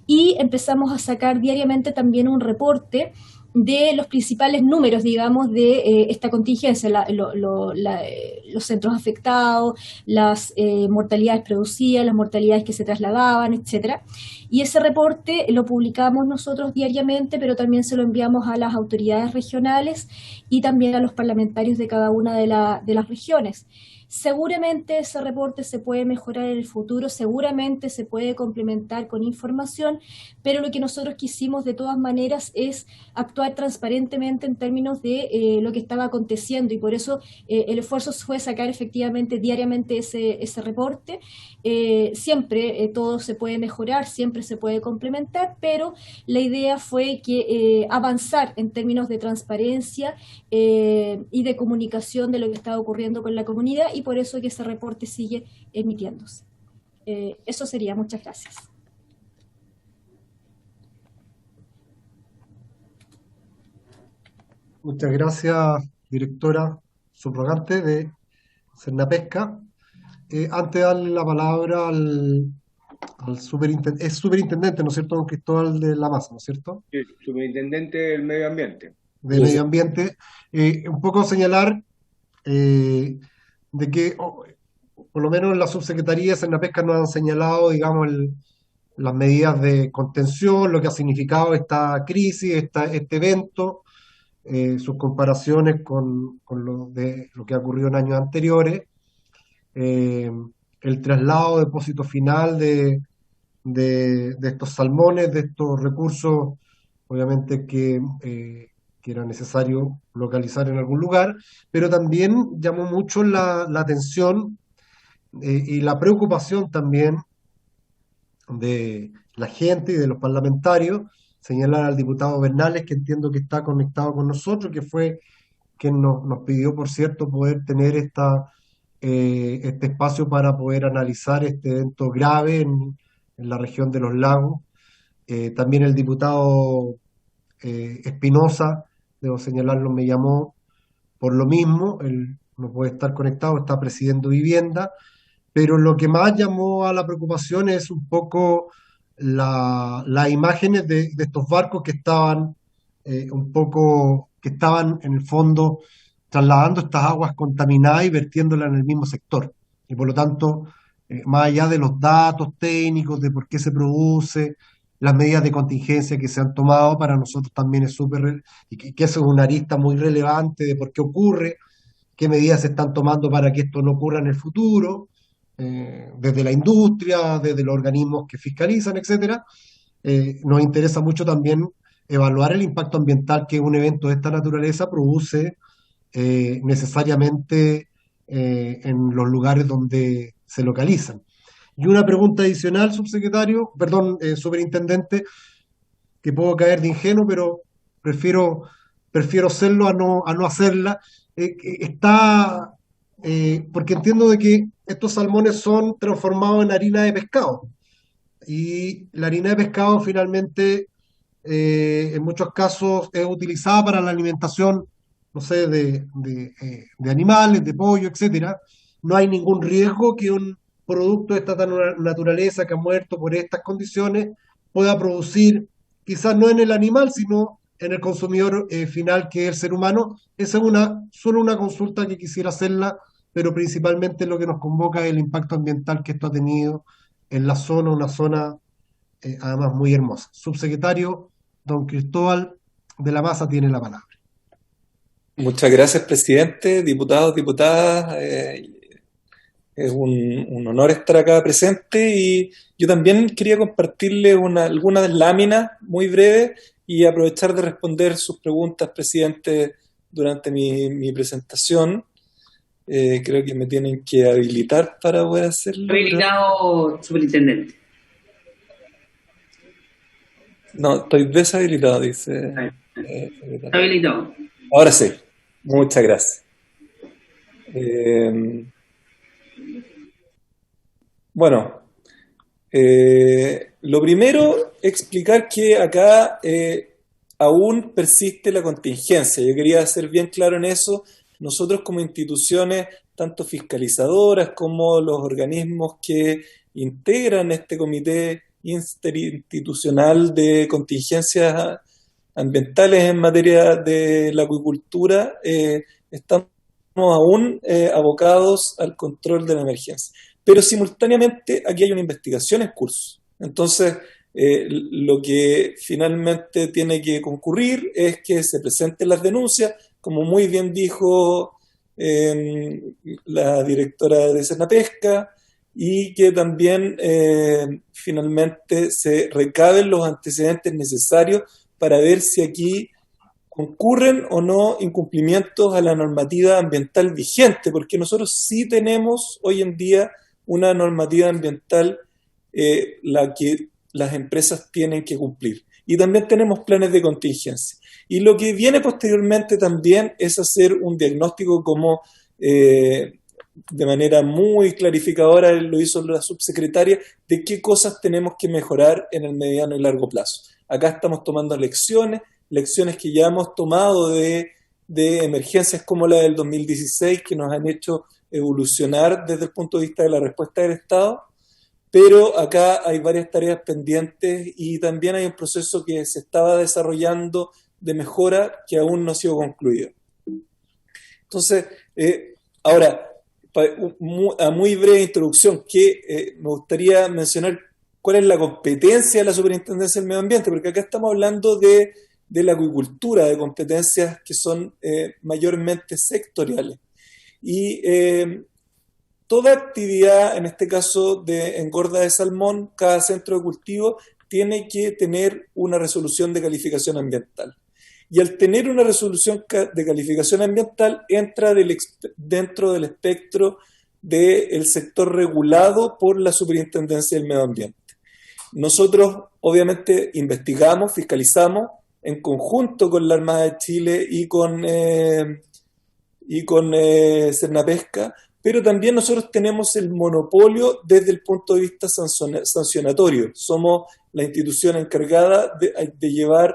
y empezamos a sacar diariamente también un reporte de los principales números, digamos, de esta contingencia, los centros afectados, las mortalidades producidas, las mortalidades que se trasladaban, etcétera. Y ese reporte lo publicamos nosotros diariamente, pero también se lo enviamos a las autoridades regionales y también a los parlamentarios de cada una de las regiones. Seguramente ese reporte se puede mejorar en el futuro, seguramente se puede complementar con información, pero lo que nosotros quisimos de todas maneras es actuar transparentemente en términos de lo que estaba aconteciendo, y por eso el esfuerzo fue sacar efectivamente diariamente ese reporte. Siempre todo se puede mejorar, siempre se puede complementar, pero la idea fue que avanzar en términos de transparencia y de comunicación de lo que estaba ocurriendo con la comunidad, y por eso que ese reporte sigue emitiéndose. Eso sería. Muchas gracias. Muchas gracias, directora subrogante de Cernapesca. Antes de darle la palabra al superintendente, es superintendente, ¿no es cierto, don Cristóbal de la Maza, ¿no es cierto? Sí, superintendente del medio ambiente. De Medio Ambiente, un poco señalar de que, por lo menos en la subsecretaría de Cernapesca nos han señalado, digamos, las medidas de contención, lo que ha significado esta crisis, este evento, sus comparaciones con lo que ha ocurrido en años anteriores, eh, el traslado de depósito final de estos salmones, de estos recursos, obviamente que era necesario localizar en algún lugar, pero también llamó mucho la atención y la preocupación también de la gente y de los parlamentarios, señalar al diputado Bernales, que entiendo que está conectado con nosotros, que fue quien nos pidió, por cierto, poder tener este espacio para poder analizar este evento grave en la región de los lagos. También el diputado Espinosa, debo señalarlo, me llamó por lo mismo, él no puede estar conectado, está presidiendo vivienda, pero lo que más llamó a la preocupación es un poco las imágenes de estos barcos que estaban que estaban en el fondo trasladando estas aguas contaminadas y vertiéndolas en el mismo sector. Y por lo tanto, más allá de los datos técnicos, de por qué se produce, las medidas de contingencia que se han tomado, para nosotros también es y que eso es una arista muy relevante de por qué ocurre, qué medidas se están tomando para que esto no ocurra en el futuro, desde la industria, desde los organismos que fiscalizan, etcétera. Nos interesa mucho también evaluar el impacto ambiental que un evento de esta naturaleza produce necesariamente en los lugares donde se localizan. Y una pregunta adicional, subsecretario, perdón, superintendente, que puedo caer de ingenuo, pero prefiero serlo a no hacerla. Está, porque entiendo de que estos salmones son transformados en harina de pescado. Y la harina de pescado finalmente, en muchos casos, es utilizada para la alimentación, no sé, de animales, de pollo, etcétera. No hay ningún riesgo que un producto de esta naturaleza que ha muerto por estas condiciones pueda producir, quizás no en el animal, sino en el consumidor final, que es el ser humano. Esa es solo una consulta que quisiera hacerla, pero principalmente lo que nos convoca es el impacto ambiental que esto ha tenido en la zona, una zona además muy hermosa. Subsecretario, don Cristóbal de la Maza tiene la palabra. Muchas gracias, presidente, diputados, diputadas. Es un honor estar acá presente, y yo también quería compartirle algunas láminas muy breves y aprovechar de responder sus preguntas, presidente, durante mi presentación. Creo que me tienen que habilitar para poder hacerlo. Habilitado, superintendente. No, estoy deshabilitado, dice. Está habilitado. Ahora sí. Muchas gracias. Bueno, lo primero, explicar que acá aún persiste la contingencia. Yo quería ser bien claro en eso. Nosotros como instituciones, tanto fiscalizadoras como los organismos que integran este comité interinstitucional de contingencias ambientales en materia de la acuicultura, estamos aún abocados al control de la emergencia. Pero simultáneamente aquí hay una investigación en curso. Entonces, lo que finalmente tiene que concurrir es que se presenten las denuncias, como muy bien dijo la directora de Senapesca, y que también finalmente se recaben los antecedentes necesarios para ver si aquí concurren o no incumplimientos a la normativa ambiental vigente, porque nosotros sí tenemos hoy en día una normativa ambiental la que las empresas tienen que cumplir. Y también tenemos planes de contingencia. Y lo que viene posteriormente también es hacer un diagnóstico como de manera muy clarificadora, lo hizo la subsecretaria, de qué cosas tenemos que mejorar en el mediano y largo plazo. Acá estamos tomando lecciones que ya hemos tomado de emergencias como la del 2016, que nos han hecho evolucionar desde el punto de vista de la respuesta del Estado, pero acá hay varias tareas pendientes y también hay un proceso que se estaba desarrollando de mejora que aún no ha sido concluido. Entonces, ahora, a muy breve introducción, que me gustaría mencionar cuál es la competencia de la Superintendencia del Medio Ambiente, porque acá estamos hablando de la acuicultura, de competencias que son mayormente sectoriales. Y toda actividad, en este caso de engorda de salmón, cada centro de cultivo tiene que tener una resolución de calificación ambiental. Y al tener una resolución de calificación ambiental, entra dentro del espectro del sector regulado por la Superintendencia del Medio Ambiente. Nosotros, obviamente, investigamos, fiscalizamos, en conjunto con la Armada de Chile y con Senapesca, pero también nosotros tenemos el monopolio desde el punto de vista sancionatorio. Somos la institución encargada de llevar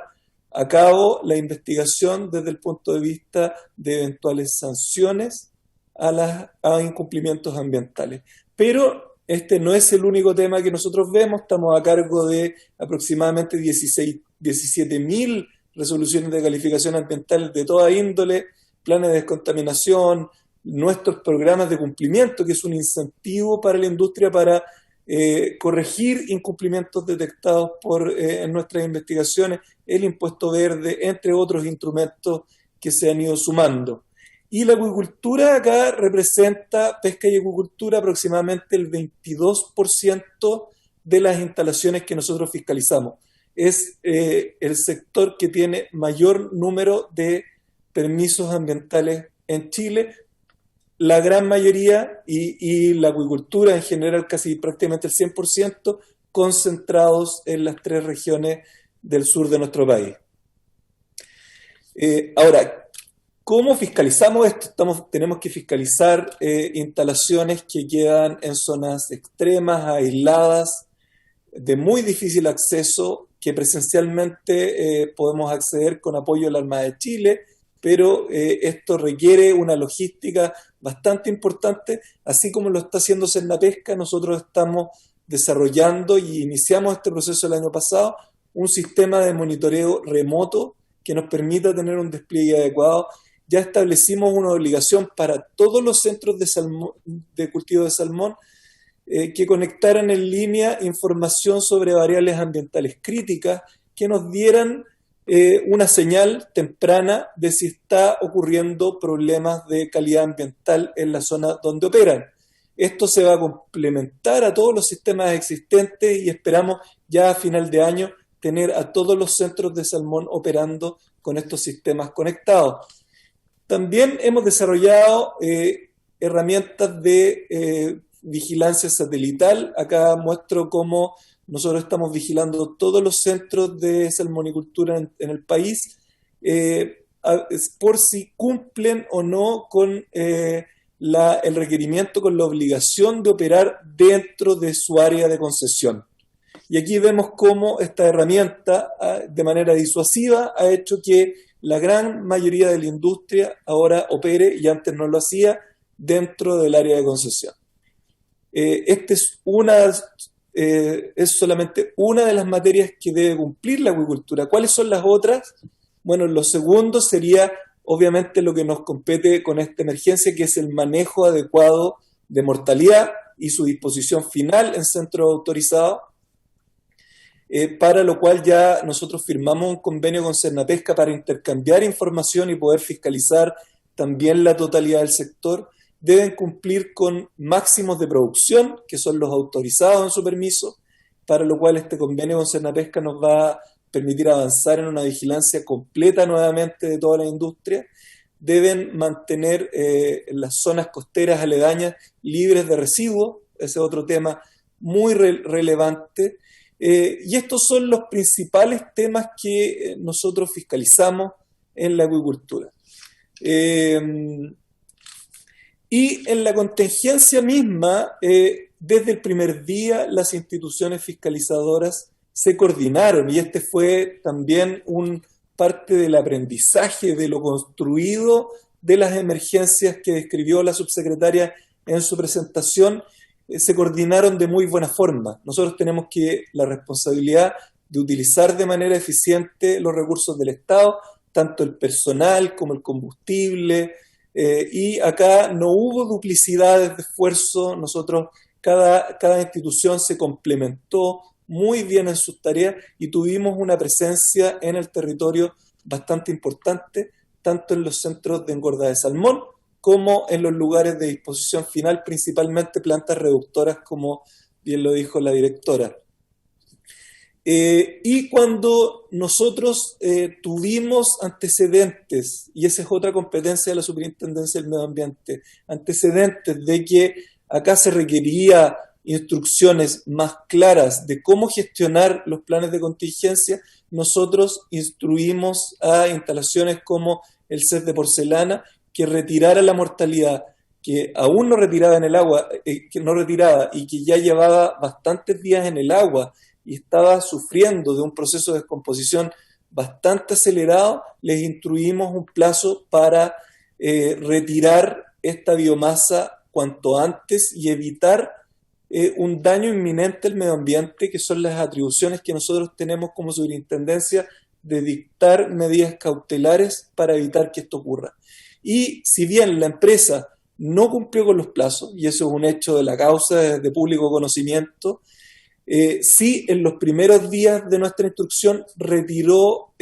a cabo la investigación desde el punto de vista de eventuales sanciones a incumplimientos ambientales. Pero este no es el único tema que nosotros vemos. Estamos a cargo de aproximadamente 17.000 resoluciones de calificación ambiental de toda índole, planes de descontaminación, nuestros programas de cumplimiento, que es un incentivo para la industria para corregir incumplimientos detectados en nuestras investigaciones, el impuesto verde, entre otros instrumentos que se han ido sumando. Y la acuicultura acá representa, pesca y acuicultura, aproximadamente el 22% de las instalaciones que nosotros fiscalizamos. Es el sector que tiene mayor número de permisos ambientales en Chile. La gran mayoría y la acuicultura en general, casi prácticamente el 100%, concentrados en las 3 regiones del sur de nuestro país. Ahora, ¿cómo fiscalizamos esto? Tenemos que fiscalizar instalaciones que quedan en zonas extremas, aisladas, de muy difícil acceso, que presencialmente podemos acceder con apoyo de la Armada de Chile, pero esto requiere una logística bastante importante, así como lo está haciendo Senapesca. Nosotros estamos desarrollando y iniciamos este proceso el año pasado, un sistema de monitoreo remoto que nos permita tener un despliegue adecuado. Ya establecimos una obligación para todos los centros de cultivo de salmón que conectaran en línea información sobre variables ambientales críticas que nos dieran una señal temprana de si está ocurriendo problemas de calidad ambiental en la zona donde operan. Esto se va a complementar a todos los sistemas existentes y esperamos ya a final de año tener a todos los centros de salmón operando con estos sistemas conectados. También hemos desarrollado herramientas de vigilancia satelital. Acá muestro cómo nosotros estamos vigilando todos los centros de salmonicultura en el país por si cumplen o no con el requerimiento, con la obligación de operar dentro de su área de concesión. Y aquí vemos cómo esta herramienta, de manera disuasiva, ha hecho que la gran mayoría de la industria ahora opere, y antes no lo hacía, dentro del área de concesión. Esta es solamente una de las materias que debe cumplir la acuicultura. ¿Cuáles son las otras? Bueno, lo segundo sería, obviamente, lo que nos compete con esta emergencia, que es el manejo adecuado de mortalidad y su disposición final en centros autorizados, para lo cual ya nosotros firmamos un convenio con Cernapesca para intercambiar información y poder fiscalizar también la totalidad del sector. Deben cumplir con máximos de producción, que son los autorizados en su permiso, para lo cual este convenio con Cernapesca nos va a permitir avanzar en una vigilancia completa nuevamente de toda la industria. Deben mantener las zonas costeras aledañas libres de residuos, ese es otro tema muy relevante. Y estos son los principales temas que nosotros fiscalizamos en la acuicultura. Y en la contingencia misma, desde el primer día, las instituciones fiscalizadoras se coordinaron, y este fue también parte del aprendizaje de lo construido de las emergencias que describió la subsecretaria en su presentación. Se coordinaron de muy buena forma. Nosotros tenemos la responsabilidad de utilizar de manera eficiente los recursos del Estado, tanto el personal como el combustible, y acá no hubo duplicidades de esfuerzo. Nosotros, cada institución se complementó muy bien en sus tareas y tuvimos una presencia en el territorio bastante importante, tanto en los centros de engorda de salmón como en los lugares de disposición final, principalmente plantas reductoras, como bien lo dijo la directora. Y cuando nosotros tuvimos antecedentes, y esa es otra competencia de la Superintendencia del Medio Ambiente, antecedentes de que acá se requería instrucciones más claras de cómo gestionar los planes de contingencia, nosotros instruimos a instalaciones como el CES de Porcelana que retirara la mortalidad, que aún no retiraba en el agua, que no retiraba y que ya llevaba bastantes días en el agua y estaba sufriendo de un proceso de descomposición bastante acelerado. Les instruimos un plazo para retirar esta biomasa cuanto antes y evitar un daño inminente al medio ambiente, que son las atribuciones que nosotros tenemos como superintendencia de dictar medidas cautelares para evitar que esto ocurra. Y si bien la empresa no cumplió con los plazos, y eso es un hecho de la causa de público conocimiento, sí en los primeros días de nuestra instrucción retiró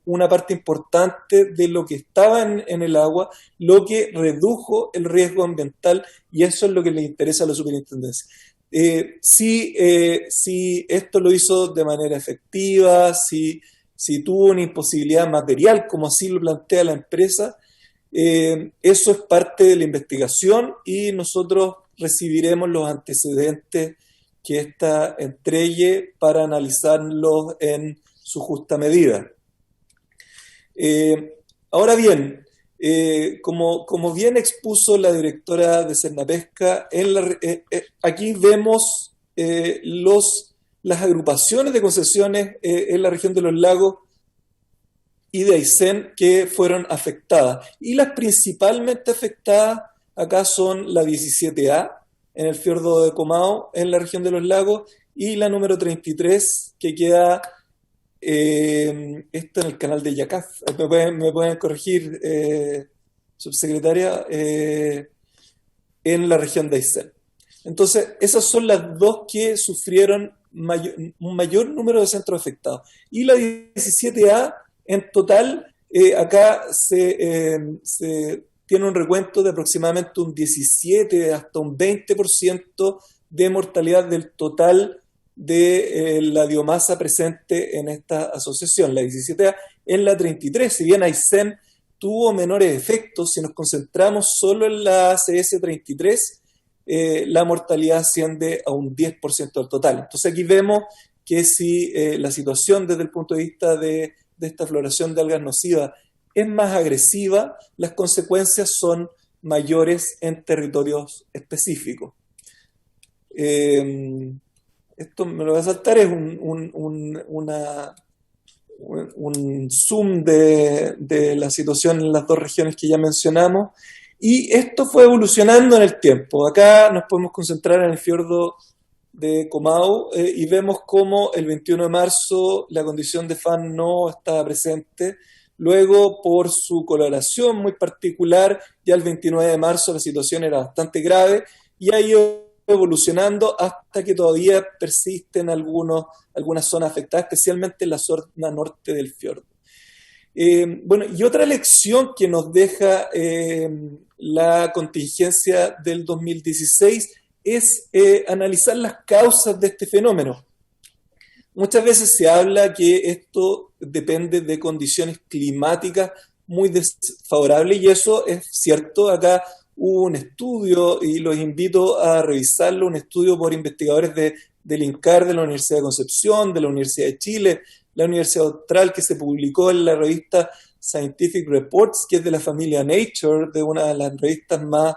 una parte importante de lo que estaba en el agua, lo que redujo el riesgo ambiental, y eso es lo que le interesa a la superintendencia. Si esto lo hizo de manera efectiva, si tuvo una imposibilidad material, como así lo plantea la empresa, eso es parte de la investigación y nosotros recibiremos los antecedentes que ésta entregue para analizarlos en su justa medida. Ahora bien, como bien expuso la directora de Cernapesca, aquí vemos las agrupaciones de concesiones en la región de los lagos y de Aysén que fueron afectadas. Y las principalmente afectadas acá son la 17A, en el fiordo de Comao, en la región de los lagos, y la número 33, que queda esto en el canal de Yacaf. Me pueden corregir, subsecretaria, en la región de Aysén. Entonces, esas son las dos que sufrieron un mayor número de centros afectados. Y la 17A, en total, acá se tiene un recuento de aproximadamente un 17 hasta un 20% de mortalidad del total de la biomasa presente en esta asociación. La 17A en la 33, si bien Aysén tuvo menores efectos, si nos concentramos solo en la ACS 33, la mortalidad asciende a un 10% del total. Entonces aquí vemos que si la situación desde el punto de vista de esta floración de algas nocivas es más agresiva, las consecuencias son mayores en territorios específicos. esto me lo voy a saltar, es un zoom de la situación en las dos regiones que ya mencionamos, y esto fue evolucionando en el tiempo. Acá nos podemos concentrar en el fiordo de Comau y vemos cómo el 21 de marzo la condición de fan no estaba presente. Luego, por su coloración muy particular, ya el 29 de marzo la situación era bastante grave y ha ido evolucionando hasta que todavía persisten algunas zonas afectadas, especialmente en la zona norte del fiordo. Bueno, y otra lección que nos deja la contingencia del 2016 es analizar las causas de este fenómeno. Muchas veces se habla que esto depende de condiciones climáticas muy desfavorables y eso es cierto. Acá hubo un estudio y los invito a revisarlo, un estudio por investigadores del INCAR, de la Universidad de Concepción, de la Universidad de Chile, la Universidad Austral, que se publicó en la revista Scientific Reports, que es de la familia Nature, de una de las revistas más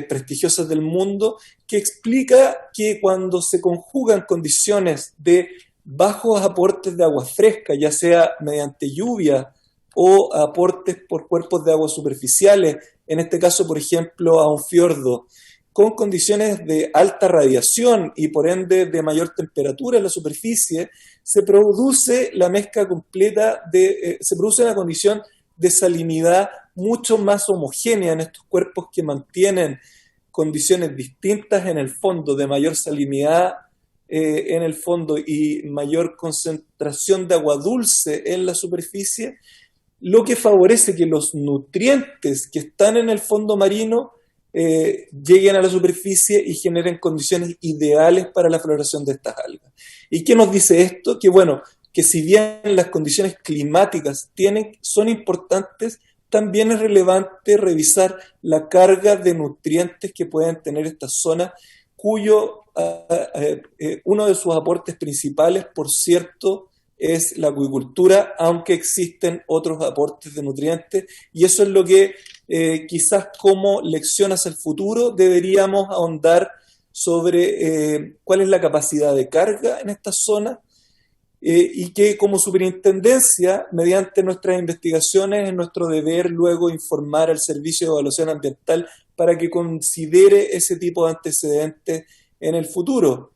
prestigiosas del mundo, que explica que cuando se conjugan condiciones de bajos aportes de agua fresca, ya sea mediante lluvia o aportes por cuerpos de agua superficiales, en este caso, por ejemplo, a un fiordo, con condiciones de alta radiación y por ende de mayor temperatura en la superficie, se produce la mezcla completa se produce una condición de salinidad mucho más homogénea en estos cuerpos que mantienen condiciones distintas en el fondo, de mayor salinidad en el fondo y mayor concentración de agua dulce en la superficie, lo que favorece que los nutrientes que están en el fondo marino lleguen a la superficie y generen condiciones ideales para la floración de estas algas. ¿Y qué nos dice esto? Que bueno, que si bien las condiciones climáticas son importantes, también es relevante revisar la carga de nutrientes que pueden tener estas zonas, cuyo uno de sus aportes principales, por cierto, es la acuicultura, aunque existen otros aportes de nutrientes, y eso es lo que quizás como lección hacia el futuro deberíamos ahondar sobre cuál es la capacidad de carga en esta zona, y que como superintendencia, mediante nuestras investigaciones, es nuestro deber luego informar al Servicio de Evaluación Ambiental para que considere ese tipo de antecedentes en el futuro.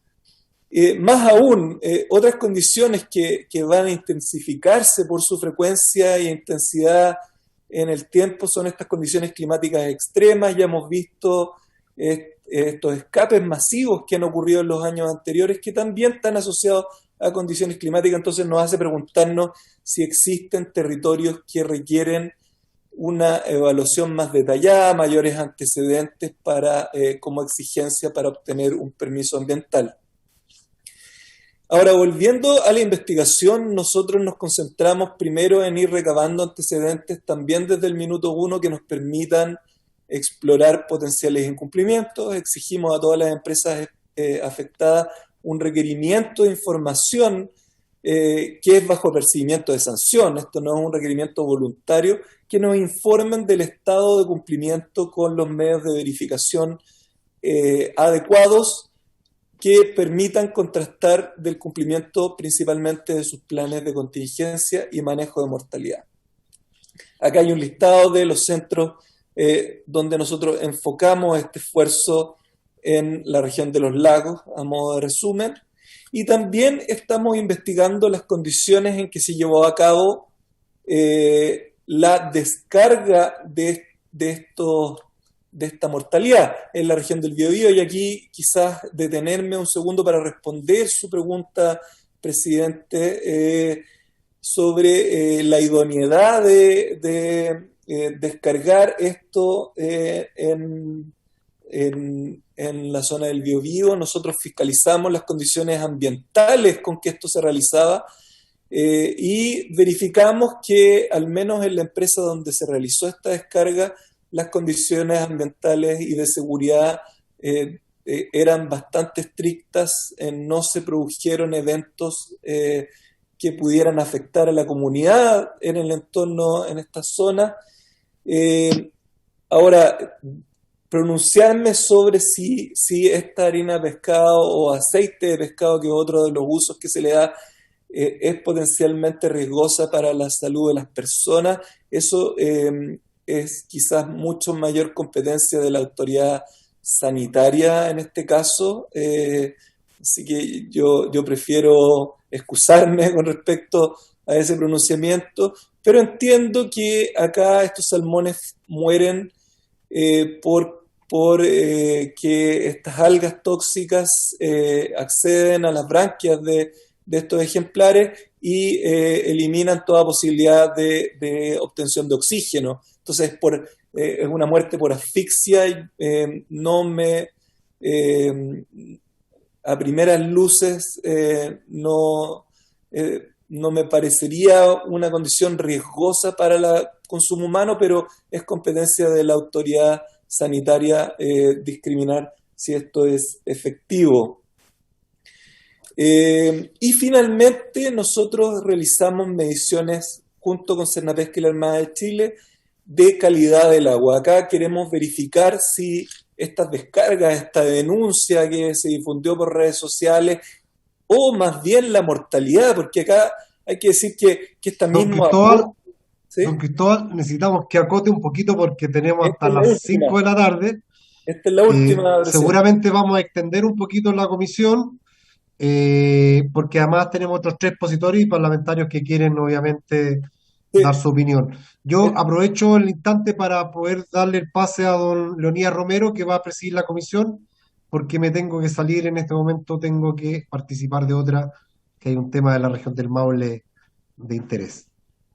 Más aún, otras condiciones que van a intensificarse por su frecuencia e intensidad en el tiempo son estas condiciones climáticas extremas. Ya hemos visto estos escapes masivos que han ocurrido en los años anteriores, que también están asociados a condiciones climáticas. Entonces nos hace preguntarnos si existen territorios que requieren una evaluación más detallada, mayores antecedentes como exigencia para obtener un permiso ambiental. Ahora, volviendo a la investigación, nosotros nos concentramos primero en ir recabando antecedentes también desde el minuto 1 que nos permitan explorar potenciales incumplimientos. Exigimos a todas las empresas afectadas un requerimiento de información que es bajo percibimiento de sanción. Esto no es un requerimiento voluntario, que nos informen del estado de cumplimiento con los medios de verificación adecuados que permitan contrastar del cumplimiento principalmente de sus planes de contingencia y manejo de mortalidad. Acá hay un listado de los centros donde nosotros enfocamos este esfuerzo en la región de los lagos, a modo de resumen, y también estamos investigando las condiciones en que se llevó a cabo la descarga de esta mortalidad en la región del Biobío, y aquí quizás detenerme un segundo para responder su pregunta, presidente, sobre la idoneidad de descargar esto en la zona del Biobío. Nosotros fiscalizamos las condiciones ambientales con que esto se realizaba y verificamos que al menos en la empresa donde se realizó esta descarga, las condiciones ambientales y de seguridad eran bastante estrictas, no se produjeron eventos que pudieran afectar a la comunidad en el entorno, en esta zona. Ahora, pronunciarme sobre si esta harina de pescado o aceite de pescado, que es otro de los usos que se le da, es potencialmente riesgosa para la salud de las personas. Eso es quizás mucho mayor competencia de la autoridad sanitaria en este caso. Así que yo prefiero excusarme con respecto a ese pronunciamiento, pero entiendo que acá estos salmones mueren por que estas algas tóxicas acceden a las branquias de estos ejemplares y eliminan toda posibilidad de obtención de oxígeno. Entonces es una muerte por asfixia y a primeras luces no me parecería una condición riesgosa para el consumo humano, pero es competencia de la autoridad sanitaria discriminar si esto es efectivo. Y finalmente nosotros realizamos mediciones junto con Cernapesca y la Armada de Chile de calidad del agua. Acá queremos verificar si estas descargas, esta denuncia que se difundió por redes sociales, o más bien la mortalidad, porque acá hay que decir que esta misma... ¿Sí? Don Cristóbal, necesitamos que acote un poquito porque tenemos hasta las 5 de la tarde. Esta es la última. Seguramente vamos a extender un poquito la comisión, porque además tenemos otros 3 expositores y parlamentarios que quieren obviamente dar su opinión. Yo aprovecho el instante para poder darle el pase a don Leonidas Romero, que va a presidir la comisión, porque me tengo que salir en este momento, tengo que participar de otra, que hay un tema de la región del Maule de interés.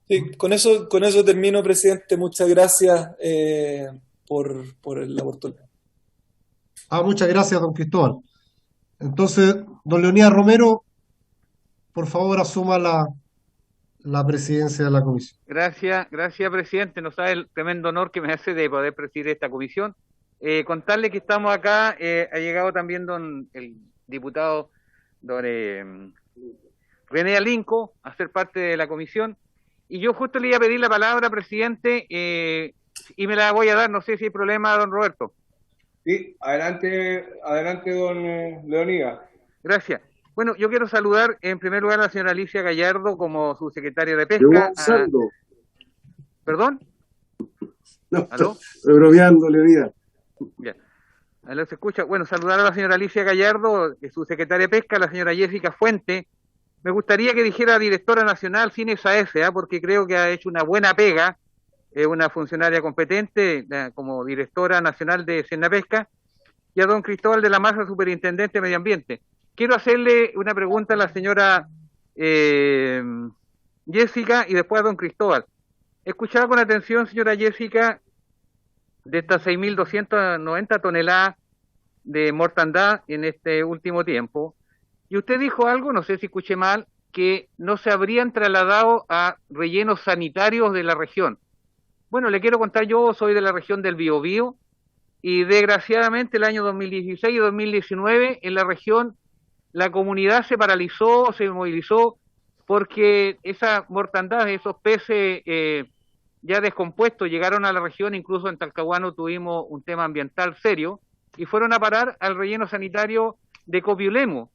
Sí, con eso termino, presidente. Muchas gracias por la oportunidad. Muchas gracias, don Cristóbal. Entonces, don Leonidas Romero, por favor, asuma la presidencia de la comisión. Gracias, presidente. No sabe el tremendo honor que me hace de poder presidir esta comisión. Contarle que estamos acá, ha llegado también el diputado don René Alinco a ser parte de la comisión, y yo justo le iba a pedir la palabra, presidente, y me la voy a dar, no sé si hay problema, don Roberto. Sí, adelante, don Leonidas. Gracias. Bueno, yo quiero saludar en primer lugar a la señora Alicia Gallardo como subsecretaria de Pesca. ¿Perdón? No, ¿aló? Estoy bromeando, Leonidas. Ya. ¿Aló, se escucha? Bueno, saludar a la señora Alicia Gallardo, subsecretaria de Pesca, a la señora Jessica Fuente. Me gustaría que dijera directora nacional sin esa S, porque creo que ha hecho una buena pega, una funcionaria competente como directora nacional de Cernapesca, y a don Cristóbal de la Maza, superintendente de Medio Ambiente. Quiero hacerle una pregunta a la señora Jessica y después a don Cristóbal. He escuchado con atención, señora Jessica, de estas 6.290 toneladas de mortandad en este último tiempo. Y usted dijo algo, no sé si escuché mal, que no se habrían trasladado a rellenos sanitarios de la región. Bueno, le quiero contar, yo soy de la región del Biobío, y desgraciadamente el año 2016 y 2019 en la región la comunidad se paralizó, se movilizó, porque esa mortandad, esos peces ya descompuestos llegaron a la región, incluso en Talcahuano tuvimos un tema ambiental serio, y fueron a parar al relleno sanitario de Copiulemo.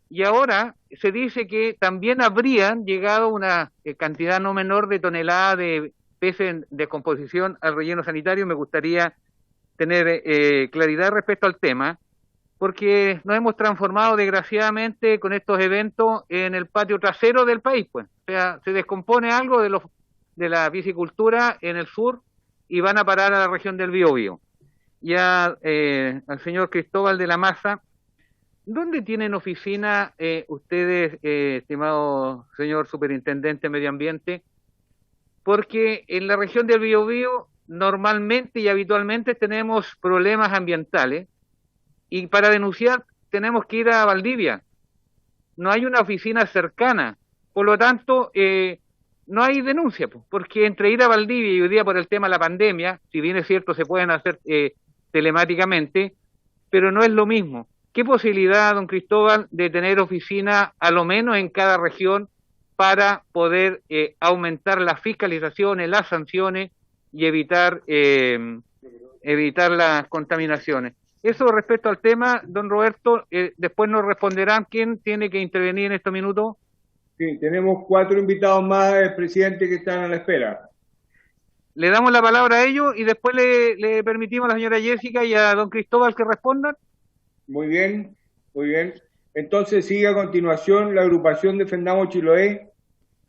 Y ahora se dice que también habrían llegado una cantidad no menor de toneladas de peces en descomposición al relleno sanitario. Me gustaría tener claridad respecto al tema, porque nos hemos transformado desgraciadamente con estos eventos en el patio trasero del país, pues. O sea, se descompone algo de la piscicultura en el sur y van a parar a la región del Biobío. Ya al señor Cristóbal de la Maza, ¿dónde tienen oficina ustedes, estimado señor superintendente de Medio Ambiente? Porque en la región del Biobío normalmente y habitualmente tenemos problemas ambientales, y para denunciar tenemos que ir a Valdivia. No hay una oficina cercana, por lo tanto no hay denuncia, porque entre ir a Valdivia y hoy día por el tema de la pandemia, si bien es cierto se pueden hacer telemáticamente, pero no es lo mismo. ¿Qué posibilidad, don Cristóbal, de tener oficina a lo menos en cada región para poder aumentar las fiscalizaciones, las sanciones y evitar evitar las contaminaciones. Eso respecto al tema, don Roberto, después nos responderán quién tiene que intervenir en estos minutos. Sí, tenemos 4 invitados más, presidente, que están a la espera. Le damos la palabra a ellos y después le permitimos a la señora Jessica y a don Cristóbal que respondan. Muy bien, muy bien. Entonces sigue a continuación la agrupación Defendamos Chiloé,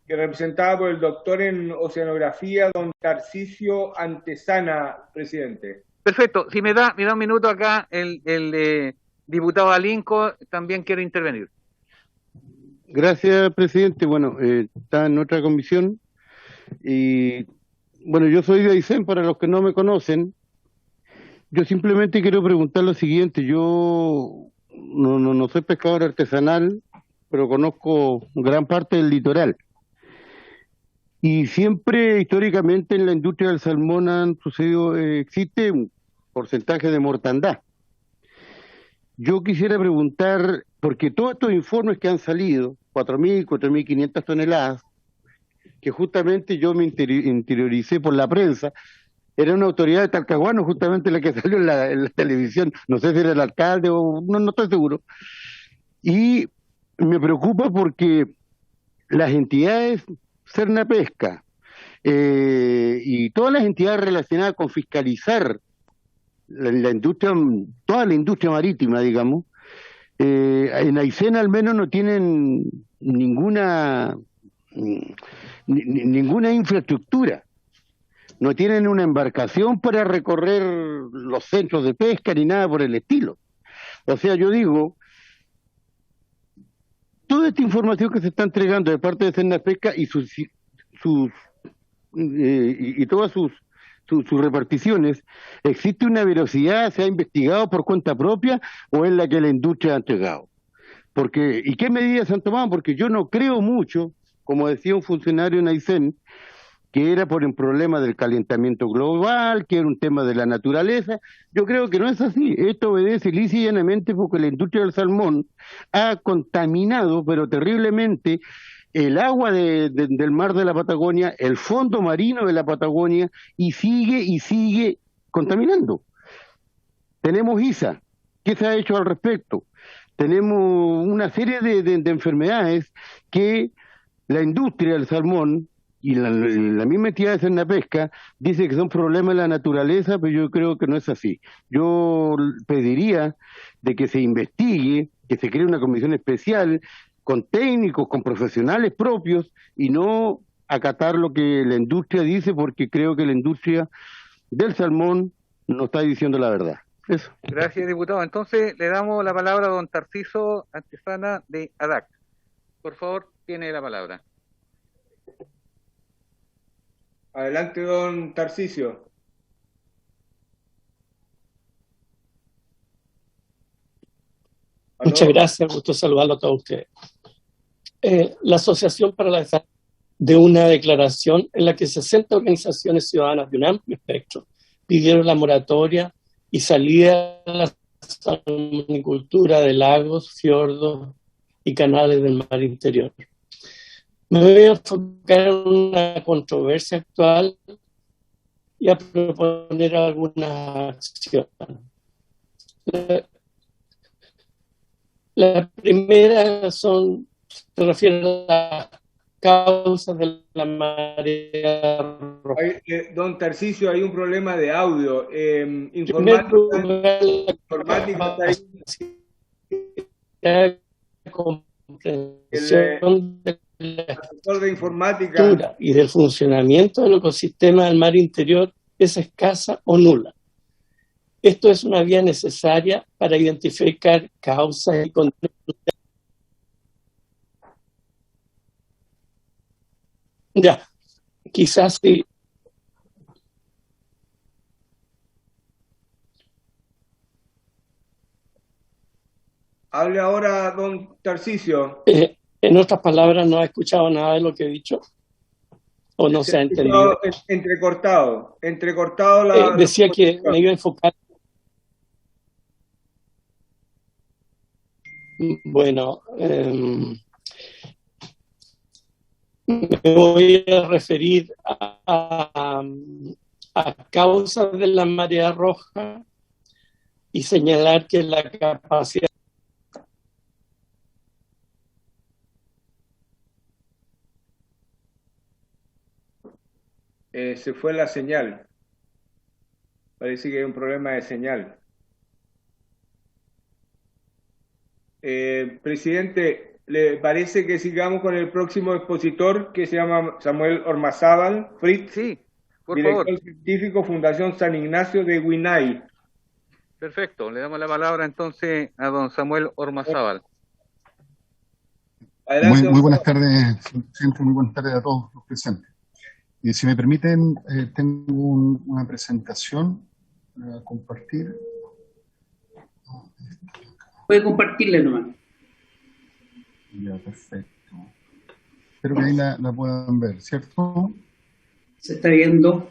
que representada por el doctor en oceanografía, don Tarcisio Antesana, presidente. Perfecto, si me da un minuto acá, el diputado Alinco también quiere intervenir. Gracias, presidente. Bueno, está en otra comisión y bueno, yo soy de Aysén, para los que no me conocen. Yo simplemente quiero preguntar lo siguiente. Yo no soy pescador artesanal, pero conozco gran parte del litoral. Y siempre, históricamente, en la industria del salmón existe un porcentaje de mortandad. Yo quisiera preguntar, porque todos estos informes que han salido, 4.000, 4.500 toneladas, que justamente yo me interioricé por la prensa, era una autoridad de Talcahuano, justamente la que salió en la televisión, no sé si era el alcalde o no estoy seguro, y me preocupa porque las entidades Cernapesca y todas las entidades relacionadas con fiscalizar la industria, toda la industria marítima, digamos, en Aysén al menos no tienen ninguna infraestructura, no tienen una embarcación para recorrer los centros de pesca ni nada por el estilo. O sea, yo digo, toda esta información que se está entregando de parte de Cernapesca y todas sus reparticiones, ¿existe una veracidad? ¿Se ha investigado por cuenta propia o es la que la industria ha entregado? ¿Y qué medidas han tomado? Porque yo no creo mucho, como decía un funcionario en Aysén, que era por un problema del calentamiento global, que era un tema de la naturaleza. Yo creo que no es así. Esto obedece lisa y llanamente porque la industria del salmón ha contaminado, pero terriblemente, el agua del mar de la Patagonia, el fondo marino de la Patagonia, y sigue contaminando. Tenemos ISA. ¿Qué se ha hecho al respecto? Tenemos una serie de enfermedades que la industria del salmón y la misma entidad de Cernapesca dice que son problemas de la naturaleza, pero yo creo que no es así. Yo pediría de que se investigue, que se cree una comisión especial con técnicos, con profesionales propios y no acatar lo que la industria dice, porque creo que la industria del salmón no está diciendo la verdad. Eso. Gracias, diputado. Entonces le damos la palabra a don Tarcisio Antesana de ADAC. Por favor, tiene la palabra. Adelante, don Tarcisio. Muchas gracias, gusto saludarlo a todos ustedes. La Asociación para la Defensa de una declaración en la que 60 organizaciones ciudadanas de un amplio espectro pidieron la moratoria y salida de la salmonicultura de lagos, fiordos y canales del mar interior. Me voy a enfocar en una controversia actual y a proponer algunas acciones. La primera se refiere a las causas de la marea roja. Don Tarcisio, hay un problema de audio. Informática de informática y del funcionamiento del ecosistema del mar interior es escasa o nula. Esto es una vía necesaria para identificar causas y controles. Ya, quizás sí. Hable ahora, don Tarcisio. En otras palabras, ¿no ha escuchado nada de lo que he dicho? ¿O no se ha entendido? Entrecortado. Decía que me iba a enfocar. Bueno, me voy a referir a causas de la marea roja y señalar que la capacidad se fue la señal. Parece que hay un problema de señal. Presidente, ¿le parece que sigamos con el próximo expositor, que se llama Samuel Ormazábal Fritz? Sí, por director favor. científico, Fundación San Ignacio de Huinay. Perfecto, le damos la palabra entonces a don Samuel Ormazábal. Adelante, Muy buenas tardes, presidente, muy buenas tardes a todos los presentes. Y si me permiten, tengo una presentación para compartir. Puede compartirla nomás. Ya, perfecto. Espero que ahí la puedan ver, ¿cierto? Se está viendo.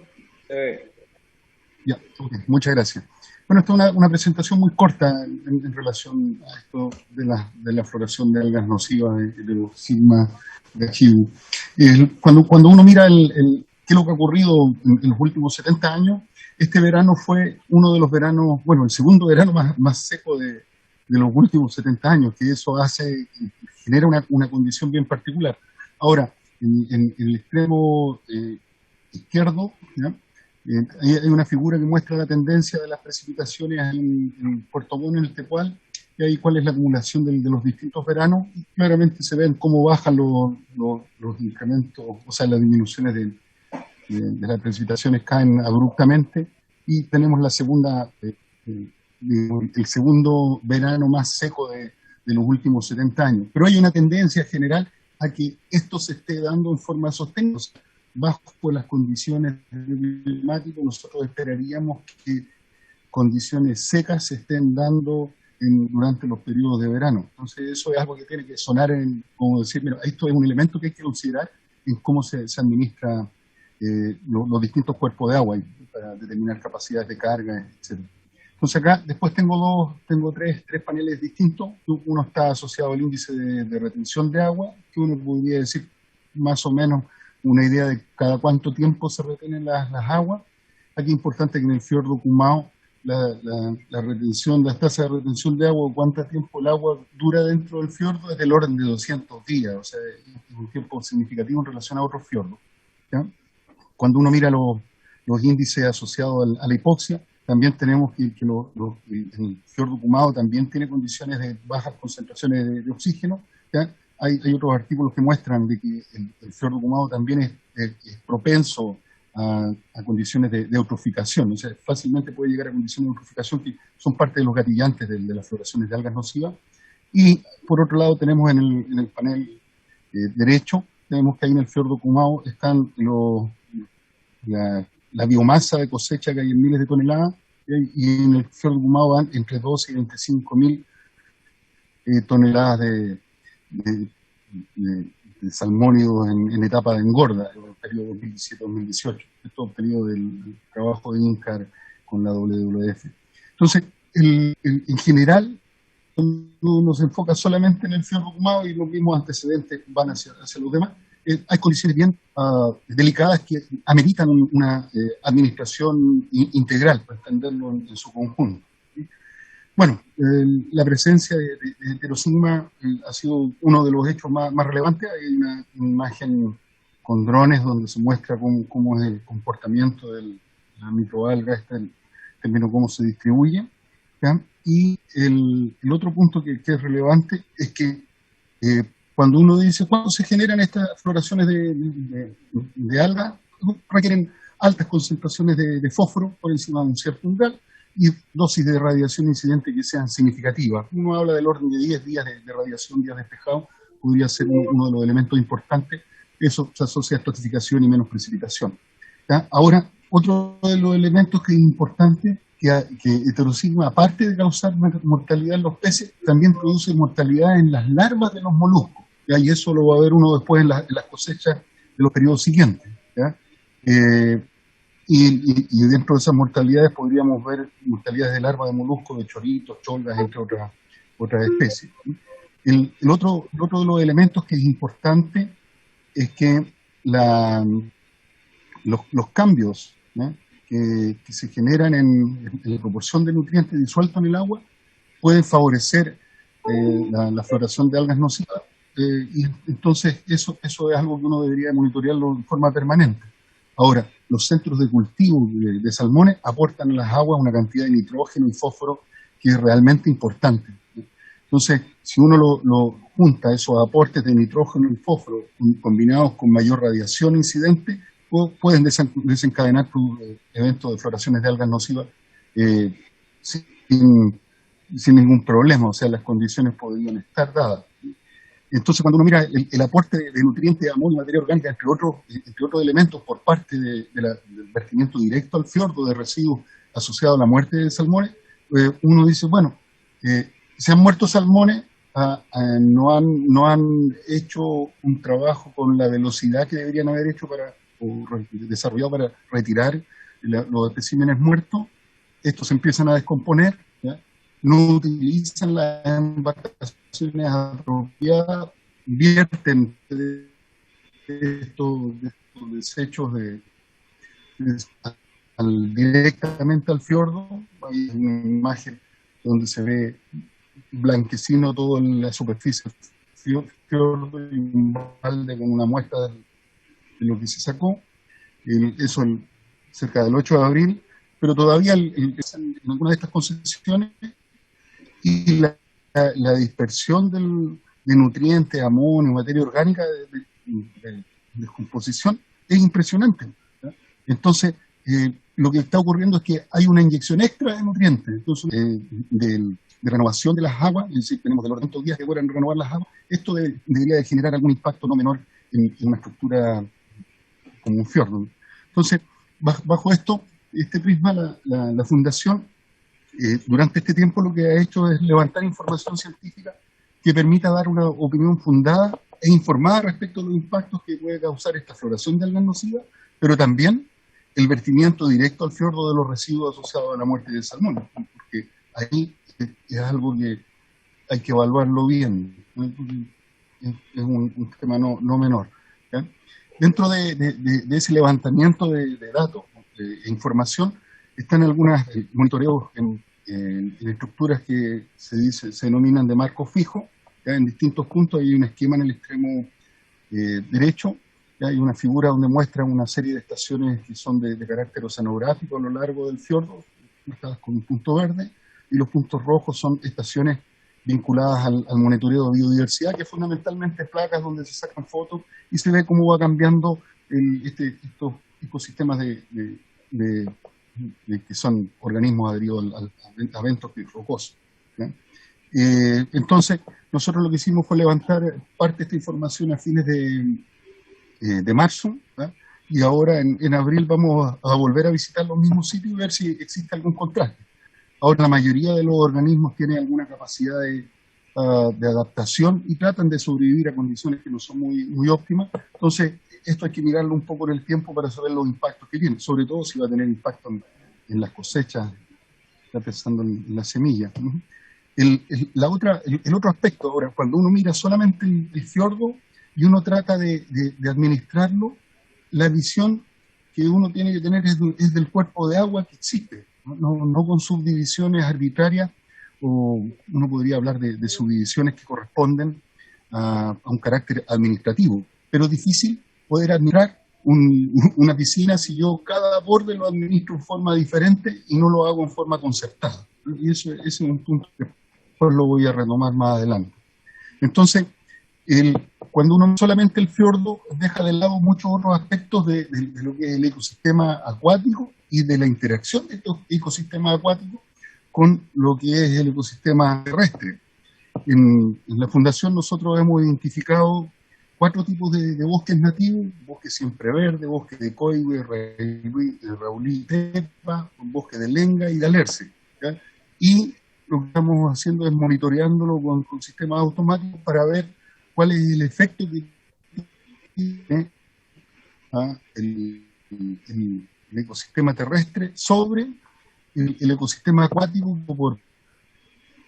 Ya, ok, muchas gracias. Bueno, esta es una presentación muy corta en relación a esto de la floración de algas nocivas de los sigma de Chibu. Cuando uno mira qué es lo que ha ocurrido en los últimos 70 años, este verano fue uno de los veranos, bueno, el segundo verano más seco de los últimos 70 años, que eso genera una condición bien particular. Ahora, en el extremo izquierdo, ¿ya? Hay una figura que muestra la tendencia de las precipitaciones en Puerto Montt, en el Tepual, y ahí cuál es la acumulación de los distintos veranos, y claramente se ven cómo bajan los incrementos, o sea, las disminuciones de las precipitaciones caen abruptamente, y tenemos el segundo verano más seco de los últimos 70 años. Pero hay una tendencia general a que esto se esté dando en forma sostenida. Bajo las condiciones climáticas, nosotros esperaríamos que condiciones secas se estén dando durante los periodos de verano. Entonces eso es algo que tiene que sonar como decir, mira, esto es un elemento que hay que considerar en cómo se administra los distintos cuerpos de agua para determinar capacidades de carga, etc. Entonces acá después tengo tres paneles distintos. Uno está asociado al índice de retención de agua, que uno podría decir más o menos una idea de cada cuánto tiempo se retienen las aguas. Aquí es importante que en el fiordo Kumao las tasas de retención de agua, cuánto tiempo el agua dura dentro del fiordo, es del orden de 200 días, o sea, es un tiempo significativo en relación a otros fiordos, ¿ya? Cuando uno mira los índices asociados a la hipoxia, también tenemos que el fiordo Kumao también tiene condiciones de bajas concentraciones de oxígeno, ¿ya? Hay otros artículos que muestran de que el fiordo Kumao también es propenso a condiciones de eutroficación, o sea, fácilmente puede llegar a condiciones de eutroficación que son parte de los gatillantes de las floraciones de algas nocivas. Y por otro lado tenemos en el panel derecho, tenemos que ahí en el fiordo Kumao están la biomasa de cosecha que hay en miles de toneladas, y en el fiordo Kumao van entre 12 y 25 mil toneladas de salmónidos en etapa de engorda, en el periodo 2017-2018. Esto obtenido del trabajo de INCAR con la WWF. Entonces, en general, uno se enfoca solamente en el fiordo Kumao y los mismos antecedentes van hacia los demás. Hay condiciones bien delicadas que ameritan una administración integral, para entenderlo en su conjunto. Bueno, la presencia de heterosigma ha sido uno de los hechos más relevantes. Hay una imagen con drones donde se muestra cómo es el comportamiento de la microalga, en términos de cómo se distribuye, ¿ya? Y el otro punto que es relevante es que cuando uno dice cuándo se generan estas floraciones de algas, requieren altas concentraciones de fósforo por encima de un cierto umbral, y dosis de radiación incidente que sean significativas. Uno habla del orden de 10 días de radiación, días despejado, podría ser uno de los elementos importantes. Eso se asocia a estratificación y menos precipitación, ¿ya? Ahora, otro de los elementos que es importante, que heterosigma, aparte de causar mortalidad en los peces, también produce mortalidad en las larvas de los moluscos, ¿ya? Y eso lo va a ver uno después en las cosechas de los periodos siguientes, ¿ya? Y dentro de esas mortalidades podríamos ver mortalidades de larvas de moluscos, de choritos, cholgas, entre otras especies. El otro de los elementos que es importante es que los cambios, ¿no?, que se generan en la proporción de nutrientes disueltos en el agua pueden favorecer la floración de algas nocivas, y entonces eso es algo que uno debería monitorearlo de forma permanente. Ahora, los centros de cultivo de salmones aportan a las aguas una cantidad de nitrógeno y fósforo que es realmente importante. Entonces, si uno lo junta, esos aportes de nitrógeno y fósforo combinados con mayor radiación incidente, pueden desencadenar eventos de floraciones de algas nocivas sin ningún problema, o sea, las condiciones podrían estar dadas. Entonces, cuando uno mira el aporte de nutrientes de amonio y materia orgánica, entre otros elementos, por parte del vertimiento directo al fiordo de residuos asociados a la muerte de salmones, uno dice, bueno, se han muerto salmones, no han hecho un trabajo con la velocidad que deberían haber hecho desarrollado para retirar los especímenes muertos. Estos se empiezan a descomponer, ¿ya? No utilizan las embarcaciones apropiadas, vierten estos desechos directamente al fiordo. Hay una imagen donde se ve blanquecino toda la superficie del fiordo y un balde con una muestra de lo que se sacó. Eso cerca del 8 de abril, pero todavía en alguna de estas concesiones y la dispersión de nutrientes, amonio, materia orgánica de descomposición es impresionante, ¿ya? Entonces, lo que está ocurriendo es que hay una inyección extra de nutrientes, entonces, de renovación de las aguas, es decir, tenemos de los tantos días que puedan renovar las aguas. Esto debería de generar algún impacto no menor en una estructura como un fiordo. Entonces, bajo este prisma, la Fundación, durante este tiempo lo que ha hecho es levantar información científica que permita dar una opinión fundada e informada respecto a los impactos que puede causar esta floración de algas nocivas, pero también el vertimiento directo al fiordo de los residuos asociados a la muerte del salmón, porque ahí es algo que hay que evaluarlo bien, ¿no? Es un tema no menor, ¿ya? Dentro de ese levantamiento de datos e información están algunos monitoreos en estructuras que se denominan de marco fijo, ¿ya? En distintos puntos hay un esquema en el extremo derecho, ¿ya? Hay una figura donde muestra una serie de estaciones que son de carácter oceanográfico a lo largo del fiordo, marcadas con un punto verde, y los puntos rojos son estaciones vinculadas al monitoreo de biodiversidad, que fundamentalmente placas donde se sacan fotos y se ve cómo va cambiando estos ecosistemas que son organismos adheridos a eventos rocosos, ¿ya? Entonces, nosotros lo que hicimos fue levantar parte de esta información a fines de marzo, ¿ya? Y ahora en abril vamos a volver a visitar los mismos sitios y ver si existe algún contraste. Ahora, la mayoría de los organismos tienen alguna capacidad de adaptación y tratan de sobrevivir a condiciones que no son muy óptimas. Entonces, esto hay que mirarlo un poco en el tiempo para saber los impactos que tiene, sobre todo si va a tener impacto en las cosechas, está pensando en la semilla. El otro aspecto, ahora, cuando uno mira solamente el fiordo y uno trata de administrarlo, la visión que uno tiene que tener es del cuerpo de agua que existe, no con subdivisiones arbitrarias, o uno podría hablar de subdivisiones que corresponden a un carácter administrativo, pero es difícil poder administrar una piscina si yo cada borde lo administro en forma diferente y no lo hago en forma concertada. Y ese es un punto que después lo voy a retomar más adelante. Entonces, cuando uno solamente el fiordo deja de lado muchos otros aspectos de lo que es el ecosistema acuático y de la interacción de estos ecosistemas acuáticos con lo que es el ecosistema terrestre. En la Fundación nosotros hemos identificado 4 tipos de bosques nativos: bosque siempreverde, bosque de coigüe, raulí, tepa, bosque de lenga y de alerce, ¿ya? Y lo que estamos haciendo es monitoreándolo con sistemas automáticos para ver cuál es el efecto que tiene el ecosistema terrestre sobre el ecosistema acuático por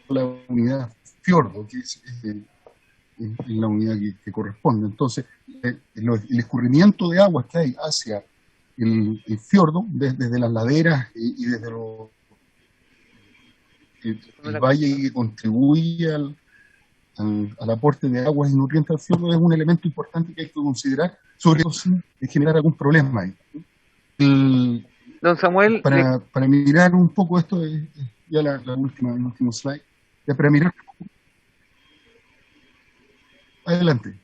la unidad fiordo, que es la unidad que corresponde. Entonces, el escurrimiento de aguas que hay hacia el fiordo desde las laderas y desde el valle que contribuye al aporte de aguas y nutrientes al fiordo, es un elemento importante que hay que considerar, sobre todo sin generar algún problema ahí. Don Samuel, para mirar un poco esto, ya el último slide, ya para mirar. Adelante.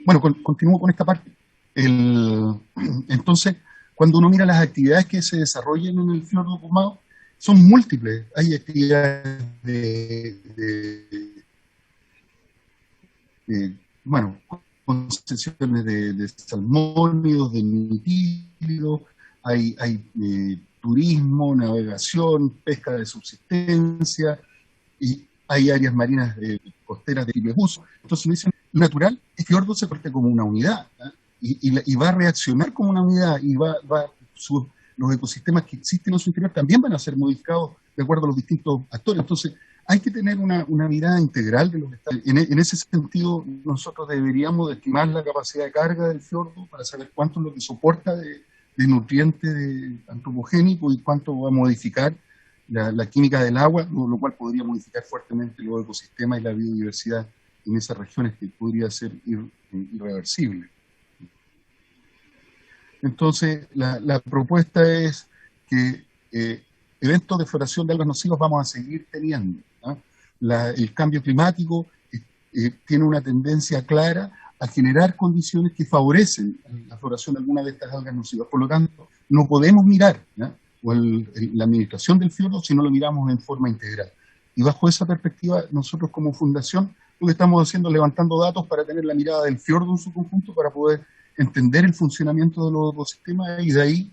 Bueno, continúo con esta parte. Entonces, cuando uno mira las actividades que se desarrollan en el fiordo Kumao, son múltiples. Hay actividades bueno, concesiones de salmónidos, de nitílidos, hay turismo, navegación, pesca de subsistencia, y hay áreas marinas costeras de libre uso. Entonces me dicen, natural, el fiordo se parte como una unidad, ¿eh? y va a reaccionar como una unidad, y los ecosistemas que existen en su interior también van a ser modificados de acuerdo a los distintos actores. Entonces hay que tener una mirada integral de lo que está. En ese sentido, nosotros deberíamos estimar la capacidad de carga del fiordo para saber cuánto es lo que soporta de nutrientes antropogénicos y cuánto va a modificar la química del agua, lo cual podría modificar fuertemente los ecosistemas y la biodiversidad en esas regiones, que podría ser irreversible. Entonces, la propuesta es que eventos de floración de algas nocivas vamos a seguir teniendo, ¿no? El cambio climático tiene una tendencia clara a generar condiciones que favorecen la floración de alguna de estas algas nocivas. Por lo tanto, no podemos mirar, ¿no?, la administración del fiordo si no lo miramos en forma integral. Y bajo esa perspectiva, nosotros como fundación lo que estamos haciendo es levantando datos para tener la mirada del fiordo en su conjunto, para poder entender el funcionamiento de los ecosistemas y de ahí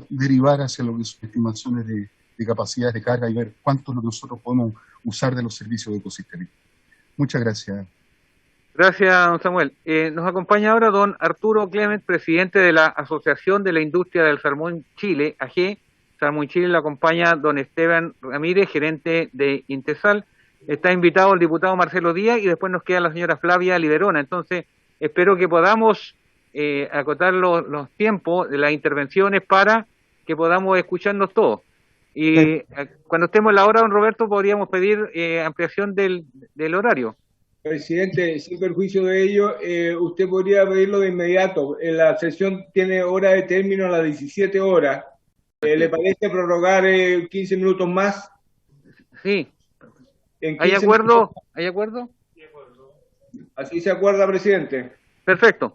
derivar hacia lo que son estimaciones de capacidades de carga y ver cuánto es lo que nosotros podemos usar de los servicios ecosistémicos. Muchas gracias. Gracias, don Samuel. Nos acompaña ahora don Arturo Clement, presidente de la Asociación de la Industria del Salmón Chile, AG. Salmón Chile lo acompaña don Esteban Ramírez, gerente de Intesal. Está invitado el diputado Marcelo Díaz y después nos queda la señora Flavia Liberona. Entonces, espero que podamos acotar los tiempos de las intervenciones para que podamos escucharnos todos. Y cuando estemos en la hora, don Roberto, podríamos pedir ampliación del horario. Presidente, sin perjuicio de ello, usted podría pedirlo de inmediato. La sesión tiene hora de término a las 17 horas. ¿Le parece prorrogar 15 minutos más? Sí. ¿Hay acuerdo? ¿Hay acuerdo? Así se acuerda, presidente. Perfecto.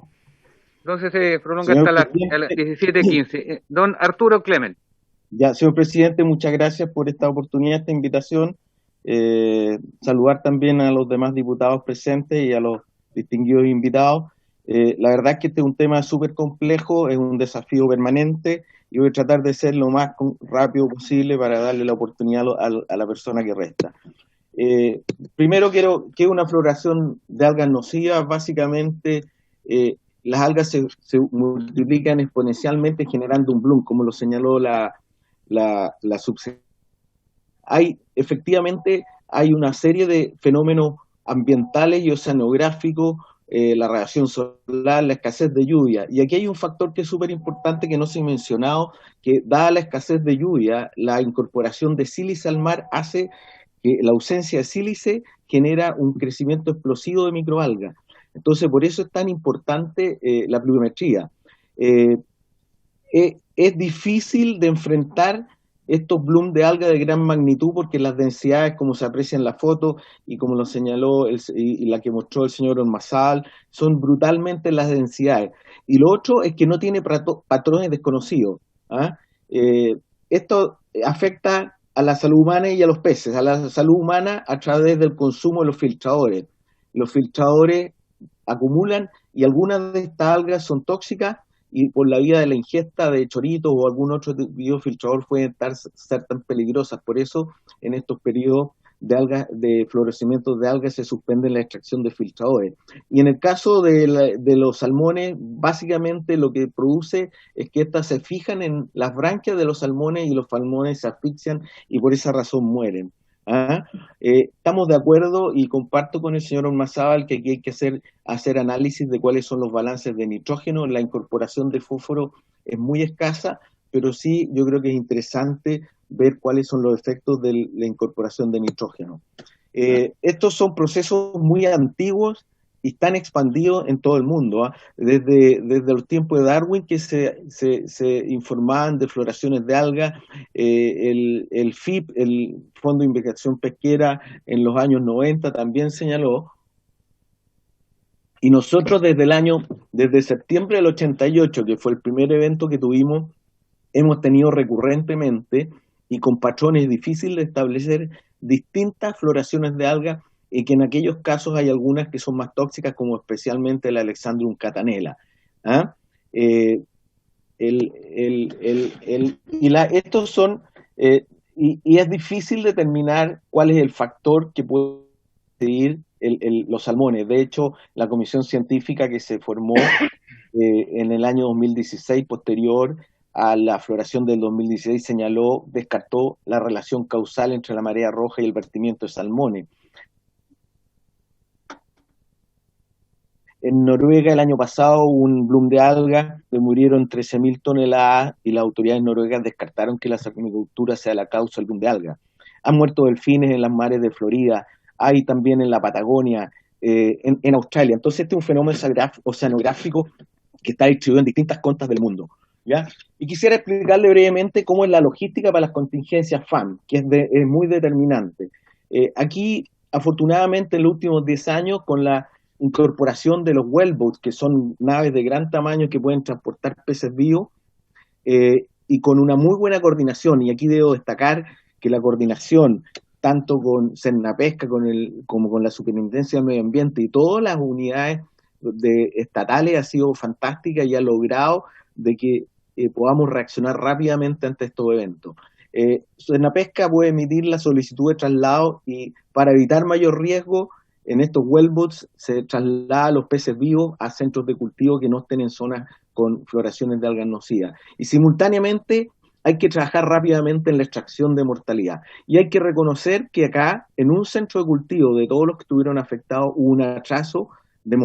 Entonces se prolonga hasta las 17:15. Don Arturo Clement. Ya, señor presidente, muchas gracias por esta oportunidad, esta invitación. Saludar también a los demás diputados presentes y a los distinguidos invitados. La verdad es que este es un tema súper complejo, es un desafío permanente y voy a tratar de ser lo más rápido posible para darle la oportunidad a la persona que resta. Primero quiero que una floración de algas nocivas, básicamente las algas se multiplican exponencialmente generando un bloom, como lo señaló la subsecretaria. Efectivamente hay una serie de fenómenos ambientales y oceanográficos, la radiación solar, la escasez de lluvia. Y aquí hay un factor que es súper importante que no se ha mencionado, que dada la escasez de lluvia, la incorporación de sílice al mar hace que la ausencia de sílice genera un crecimiento explosivo de microalgas. Entonces, por eso es tan importante la pluviometría. Es difícil de enfrentar estos blooms de alga de gran magnitud porque las densidades, como se aprecia en la foto y como lo señaló y la que mostró el señor Ormazal, son brutalmente las densidades. Y lo otro es que no tiene patrones desconocidos. Esto afecta a la salud humana y a los peces. A la salud humana a través del consumo de los filtradores. Los filtradores acumulan y algunas de estas algas son tóxicas y por la vía de la ingesta de choritos o algún otro biofiltrador pueden ser tan peligrosas. Por eso, en estos periodos de florecimiento de algas se suspende la extracción de filtradores. Y en el caso de los salmones, básicamente lo que produce es que éstas se fijan en las branquias de los salmones y los salmones se asfixian y por esa razón mueren. Estamos de acuerdo y comparto con el señor Ormazábal que aquí hay que hacer análisis de cuáles son los balances de nitrógeno. La incorporación de fósforo es muy escasa, pero sí yo creo que es interesante ver cuáles son los efectos de la incorporación de nitrógeno. Estos son procesos muy antiguos y están expandidos en todo el mundo, desde los tiempos de Darwin, que se informaban de floraciones de algas, el FIP, el Fondo de Investigación Pesquera, en los años 90 también señaló, y nosotros desde septiembre del 88, que fue el primer evento que tuvimos, hemos tenido recurrentemente y con patrones difíciles de establecer distintas floraciones de algas, y que en aquellos casos hay algunas que son más tóxicas, como especialmente el Alexandrium catanella. Estos son, y es difícil determinar cuál es el factor que puede seguir los salmones. De hecho, la comisión científica que se formó en el año 2016, posterior a la floración del 2016, descartó la relación causal entre la marea roja y el vertimiento de salmones. En Noruega el año pasado hubo un bloom de algas, murieron 13.000 toneladas y las autoridades noruegas descartaron que la salmonicultura sea la causa del bloom de algas. Han muerto delfines en las mares de Florida, hay también en la Patagonia, en Australia. Entonces este es un fenómeno oceanográfico que está distribuido en distintas costas del mundo, ¿ya? Y quisiera explicarle brevemente cómo es la logística para las contingencias FAM, que es muy determinante. Aquí, afortunadamente, en los últimos 10 años, con la incorporación de los wellboats, que son naves de gran tamaño que pueden transportar peces vivos, y con una muy buena coordinación, y aquí debo destacar que la coordinación, tanto con Cernapesca como con la Superintendencia del Medio Ambiente y todas las unidades estatales, ha sido fantástica y ha logrado de que podamos reaccionar rápidamente ante estos eventos. Cernapesca puede emitir la solicitud de traslado y para evitar mayor riesgo, en estos wellboats se traslada a los peces vivos a centros de cultivo que no estén en zonas con floraciones de algas nocivas. Y simultáneamente hay que trabajar rápidamente en la extracción de mortalidad. Y hay que reconocer que acá, en un centro de cultivo de todos los que estuvieron afectados, hubo un atraso de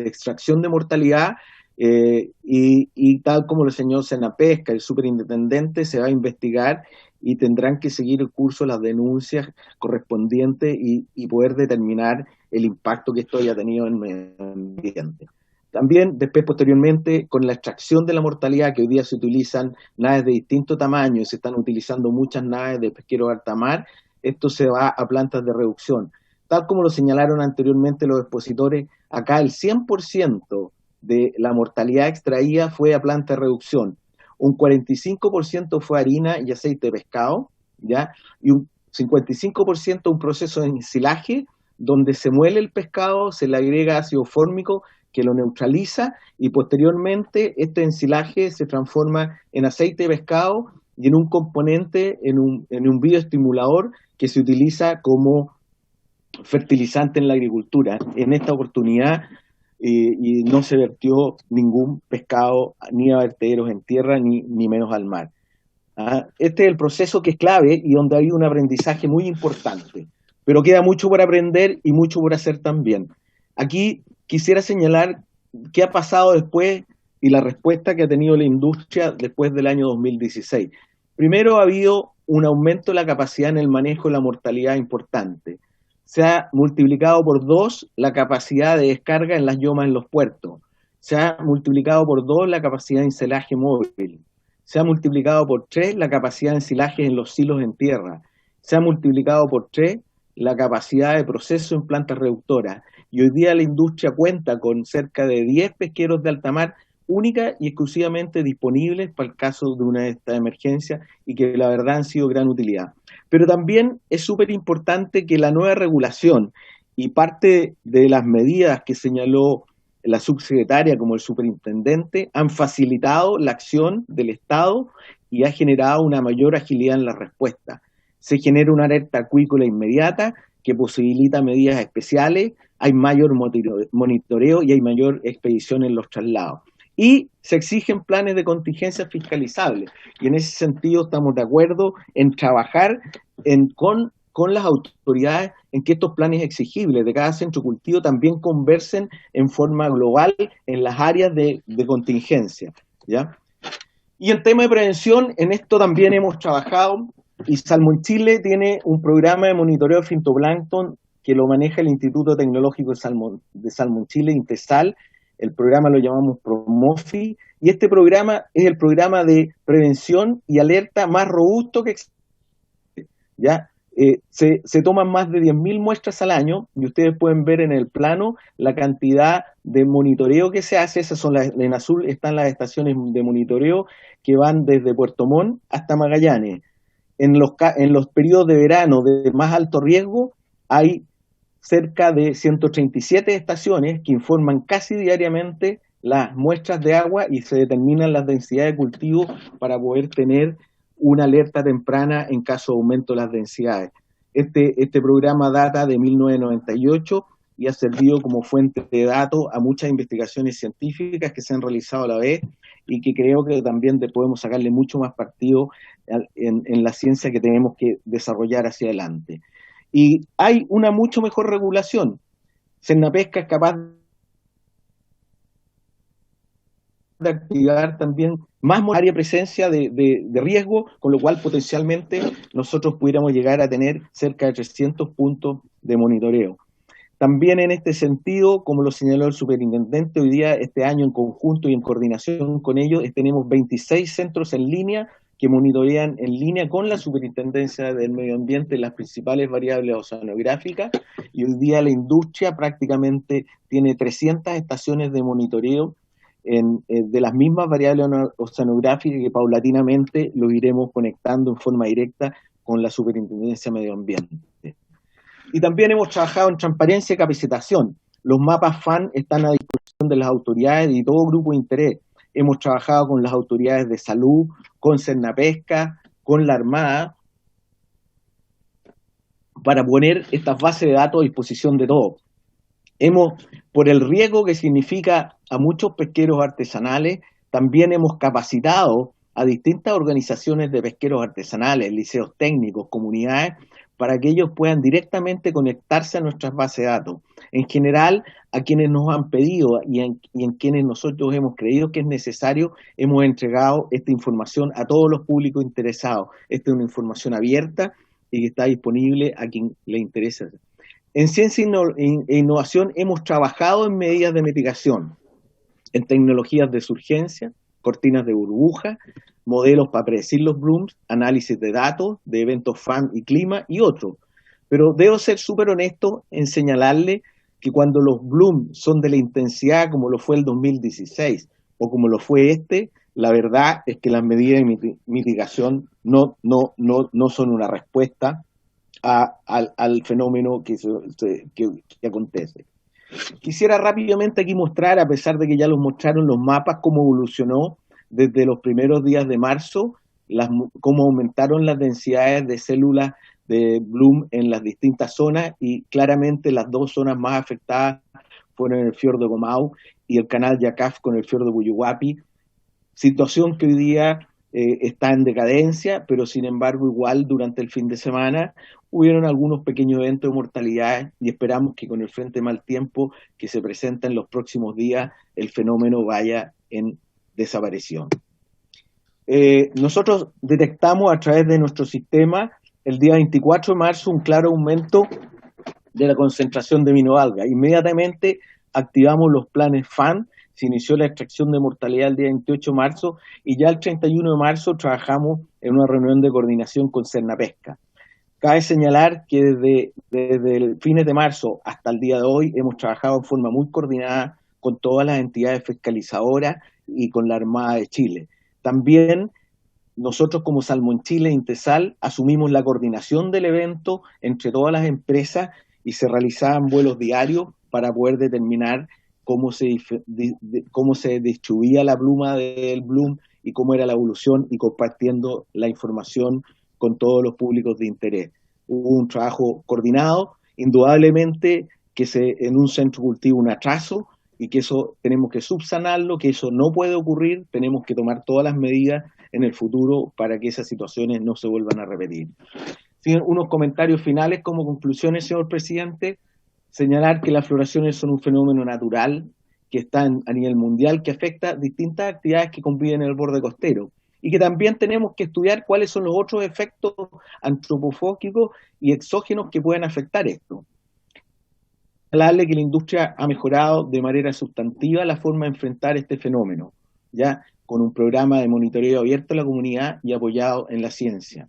extracción de mortalidad, y tal como lo señaló Cernapesca, el superintendente, se va a investigar y tendrán que seguir el curso de las denuncias correspondientes y poder determinar el impacto que esto haya tenido en el medio ambiente. También, después, posteriormente, con la extracción de la mortalidad, que hoy día se utilizan naves de distinto tamaño y se están utilizando muchas naves de pesqueros de alta mar, esto se va a plantas de reducción. Tal como lo señalaron anteriormente los expositores, acá el 100% de la mortalidad extraída fue a planta de reducción. Un 45% fue harina y aceite de pescado, ¿ya? Y un 55% un proceso de ensilaje, donde se muele el pescado, se le agrega ácido fórmico que lo neutraliza y posteriormente este ensilaje se transforma en aceite de pescado y en un componente, en un bioestimulador que se utiliza como fertilizante en la agricultura. En esta oportunidad y no se vertió ningún pescado ni a vertederos en tierra ni menos al mar. Este es el proceso que es clave y donde hay un aprendizaje muy importante, pero queda mucho por aprender y mucho por hacer también. Aquí quisiera señalar qué ha pasado después y la respuesta que ha tenido la industria después del año 2016. Primero, ha habido un aumento de la capacidad en el manejo de la mortalidad importante. Se ha multiplicado por 2 la capacidad de descarga en las yomas en los puertos. Se ha multiplicado por 2 la capacidad de ensilaje móvil. Se ha multiplicado por 3 la capacidad de ensilaje en los silos en tierra. Se ha multiplicado por 3 la capacidad de proceso en plantas reductoras. Y hoy día la industria cuenta con cerca de 10 pesqueros de alta mar única y exclusivamente disponibles para el caso de una de estas emergencias y que la verdad han sido de gran utilidad. Pero también es súper importante que la nueva regulación y parte de las medidas que señaló la subsecretaria como el superintendente han facilitado la acción del Estado y ha generado una mayor agilidad en la respuesta. Se genera una alerta acuícola inmediata que posibilita medidas especiales, hay mayor monitoreo y hay mayor expedición en los traslados. y se exigen planes de contingencia fiscalizables. Y en ese sentido estamos de acuerdo en trabajar con las autoridades en que estos planes exigibles de cada centro de cultivo también conversen en forma global en las áreas de contingencia, ¿ya? Y en tema de prevención, en esto también hemos trabajado, y Salmón Chile tiene un programa de monitoreo de fitoplancton que lo maneja el Instituto Tecnológico de Salmón Chile, INTESAL. El programa lo llamamos PROMOFI, y este programa es el programa de prevención y alerta más robusto que existe, ¿ya? Se toman más de 10.000 muestras al año, y ustedes pueden ver en el plano la cantidad de monitoreo que se hace. Esas son en azul están las estaciones de monitoreo que van desde Puerto Montt hasta Magallanes. En los periodos de verano de más alto riesgo hay cerca de 137 estaciones que informan casi diariamente las muestras de agua y se determinan las densidades de cultivo para poder tener una alerta temprana en caso de aumento de las densidades. Este programa data de 1998 y ha servido como fuente de datos a muchas investigaciones científicas que se han realizado a la vez, y que creo que también podemos sacarle mucho más partido en la ciencia que tenemos que desarrollar hacia adelante. Y hay una mucho mejor regulación. Cernapesca es capaz de activar también más área presencia de riesgo, con lo cual potencialmente nosotros pudiéramos llegar a tener cerca de 300 puntos de monitoreo. También en este sentido, como lo señaló el superintendente, hoy día, este año en conjunto y en coordinación con ellos, tenemos 26 centros en línea que monitorean en línea con la Superintendencia del Medio Ambiente las principales variables oceanográficas, y hoy día la industria prácticamente tiene 300 estaciones de monitoreo de las mismas variables oceanográficas, que paulatinamente lo iremos conectando en forma directa con la Superintendencia de Medio Ambiente. Y también hemos trabajado en transparencia y capacitación. Los mapas FAN están a disposición de las autoridades y todo grupo de interés. Hemos trabajado con las autoridades de salud, con Cernapesca, con la Armada, para poner estas bases de datos a disposición de todos. Por el riesgo que significa a muchos pesqueros artesanales, también hemos capacitado a distintas organizaciones de pesqueros artesanales, liceos técnicos, comunidades, para que ellos puedan directamente conectarse a nuestras bases de datos. En general, a quienes nos han pedido y en quienes nosotros hemos creído que es necesario, hemos entregado esta información a todos los públicos interesados. Esta es una información abierta y que está disponible a quien le interese. En ciencia e innovación hemos trabajado en medidas de mitigación, en tecnologías de surgencia, cortinas de burbuja, modelos para predecir los blooms, análisis de datos, de eventos FAN y clima y otros. Pero debo ser súper honesto en señalarle que cuando los blooms son de la intensidad como lo fue el 2016 o como lo fue la verdad es que las medidas de mitigación no son una respuesta al fenómeno que acontece. Quisiera rápidamente aquí mostrar, a pesar de que ya los mostraron los mapas, cómo evolucionó desde los primeros días de marzo, cómo aumentaron las densidades de células de bloom en las distintas zonas, y claramente las dos zonas más afectadas fueron el fiordo Gomau y el canal Yacaf con el fiordo Buyuhuapi, situación que hoy día está en decadencia, pero sin embargo igual durante el fin de semana hubieron algunos pequeños eventos de mortalidad, y esperamos que con el frente de mal tiempo que se presenta en los próximos días el fenómeno vaya en desaparición. Nosotros detectamos a través de nuestro sistema el día 24 de marzo un claro aumento de la concentración de minoalga. Inmediatamente activamos los planes FAN, se inició la extracción de mortalidad el día 28 de marzo y ya el 31 de marzo trabajamos en una reunión de coordinación con Cernapesca. Cabe señalar que desde el fines de marzo hasta el día de hoy hemos trabajado en forma muy coordinada con todas las entidades fiscalizadoras y con la Armada de Chile. También nosotros como Salmón Chile e Intesal asumimos la coordinación del evento entre todas las empresas y se realizaban vuelos diarios para poder determinar cómo se distribuía la pluma del bloom y cómo era la evolución, y compartiendo la información con todos los públicos de interés. Hubo un trabajo coordinado, indudablemente que en un centro cultivo un atraso, y que eso tenemos que subsanarlo, que eso no puede ocurrir, tenemos que tomar todas las medidas en el futuro para que esas situaciones no se vuelvan a repetir. Unos comentarios finales como conclusiones, señor presidente. Señalar que las floraciones son un fenómeno natural que está a nivel mundial, que afecta distintas actividades que conviven en el borde costero, y que también tenemos que estudiar cuáles son los otros efectos antropofógicos y exógenos que pueden afectar esto. Hablarle que la industria ha mejorado de manera sustantiva la forma de enfrentar este fenómeno, ya con un programa de monitoreo abierto a la comunidad y apoyado en la ciencia.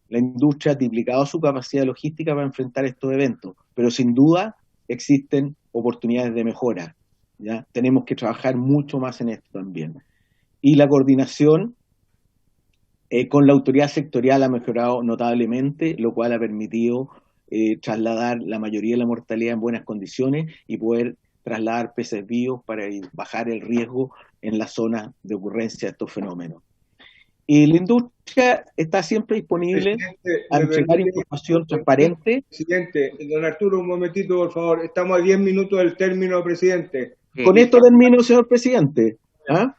La industria ha triplicado su capacidad logística para enfrentar estos eventos, pero sin duda existen oportunidades de mejora, ¿ya? Tenemos que trabajar mucho más en esto también. Y la coordinación con la autoridad sectorial ha mejorado notablemente, lo cual ha permitido trasladar la mayoría de la mortalidad en buenas condiciones y poder trasladar peces vivos para bajar el riesgo en la zona de ocurrencia de estos fenómenos. Y la industria está siempre disponible a entregar información transparente. Presidente, don Arturo, un momentito, por favor. Estamos a 10 minutos del término, presidente. Con esto termino, señor presidente. ¿Ah?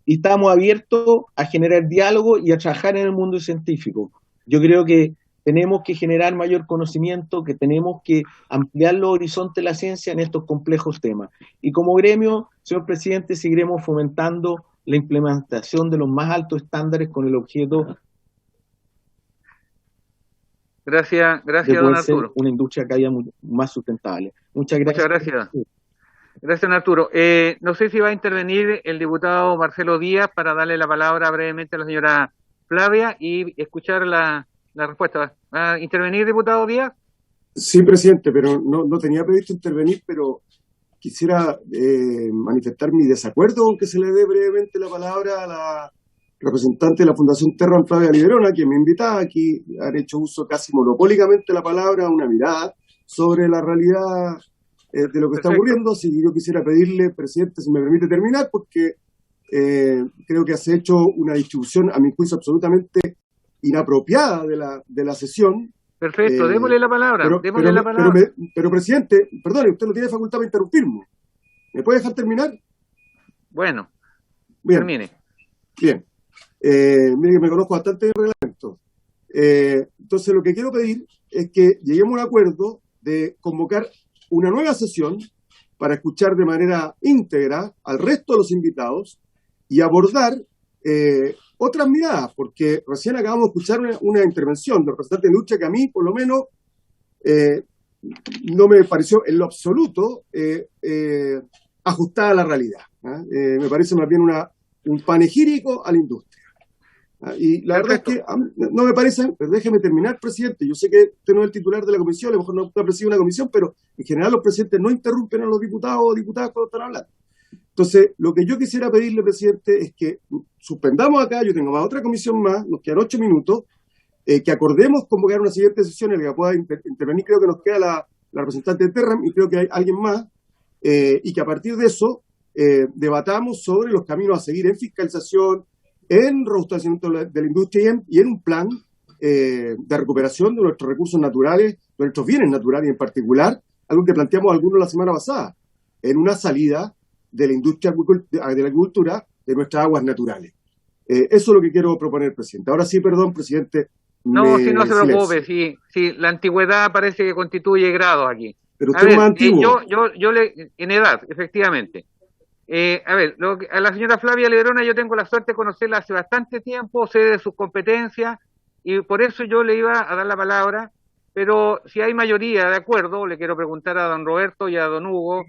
Y estamos abiertos a generar diálogo y a trabajar en el mundo científico. Yo creo que tenemos que generar mayor conocimiento, que tenemos que ampliar los horizontes de la ciencia en estos complejos temas. Y como gremio, señor presidente, seguiremos fomentando la implementación de los más altos estándares con el objeto Gracias, de don poder ser Arturo. una industria cada día más sustentable. Muchas gracias. Muchas gracias. Gracias, don Arturo. No sé si va a intervenir el diputado Marcelo Díaz para darle la palabra brevemente a la señora Flavia y escuchar la respuesta. ¿Va a intervenir, diputado Díaz? Sí, presidente, pero no tenía previsto intervenir, pero quisiera manifestar mi desacuerdo con que se le dé brevemente la palabra a la representante de la Fundación Terram, Flavia Liberona, que me invitaba aquí. Han hecho uso casi monopólicamente de la palabra, una mirada sobre la realidad de lo que está ocurriendo. Así que yo quisiera pedirle, presidente, si me permite terminar, porque creo que has hecho una distribución, a mi juicio, absolutamente inapropiada de la sesión. Perfecto, démosle la palabra. Pero, presidente, perdone, usted no tiene facultad para interrumpirme. ¿Me puede dejar terminar? Bueno, bien, termine. Bien. Mire que me conozco bastante de reglamento. Entonces, lo que quiero pedir es que lleguemos a un acuerdo de convocar una nueva sesión para escuchar de manera íntegra al resto de los invitados y abordar otras miradas, porque recién acabamos de escuchar una intervención del representante de la industria que a mí, por lo menos, no me pareció en lo absoluto ajustada a la realidad. Me parece más bien un panegírico a la industria. Y la verdad es que no me parece, pero déjeme terminar, presidente. Yo sé que usted no es el titular de la comisión, a lo mejor no preside una comisión, pero en general los presidentes no interrumpen a los diputados o diputadas cuando están hablando. Entonces, lo que yo quisiera pedirle, presidente, es que suspendamos acá, yo tengo otra comisión más, nos quedan 8 minutos, que acordemos convocar una siguiente sesión en la que pueda intervenir, creo que nos queda la representante de Terram y creo que hay alguien más, y que a partir de eso debatamos sobre los caminos a seguir en fiscalización, en robustecimiento de la industria y en un plan de recuperación de nuestros recursos naturales, de nuestros bienes naturales y en particular, algo que planteamos algunos la semana pasada, en una salida de la industria de la agricultura de nuestras aguas naturales. Eso es lo que quiero proponer, presidente. Ahora sí, perdón, presidente. No, si no se preocupe, si la antigüedad parece que constituye grados aquí. Pero usted es más antiguo. Yo en edad, efectivamente. A la señora Flavia Liberona yo tengo la suerte de conocerla hace bastante tiempo, sé de sus competencias y por eso yo le iba a dar la palabra, pero si hay mayoría de acuerdo, le quiero preguntar a don Roberto y a don Hugo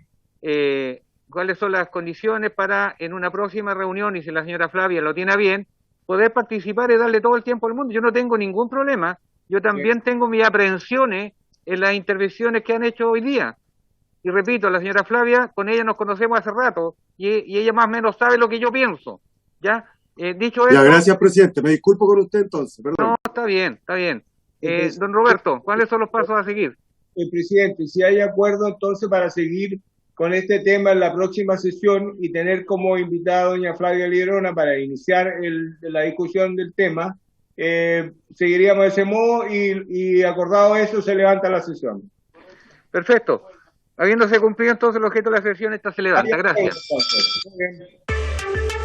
cuáles son las condiciones para en una próxima reunión, y si la señora Flavia lo tiene bien, poder participar y darle todo el tiempo al mundo. Yo no tengo ningún problema, yo también tengo mis aprehensiones en las intervenciones que han hecho hoy día. Y repito, la señora Flavia, con ella nos conocemos hace rato, y ella más o menos sabe lo que yo pienso, ¿ya? Dicho eso... gracias, presidente. Me disculpo con usted entonces, perdón. No, está bien. Don Roberto, ¿cuáles son los pasos a seguir? Presidente, si hay acuerdo entonces para seguir con este tema en la próxima sesión y tener como invitada a doña Flavia Liberona para iniciar la discusión del tema, seguiríamos de ese modo y acordado eso se levanta la sesión. Perfecto. Habiéndose cumplido entonces el objeto de la sesión, esta se levanta. Gracias. Muy bien.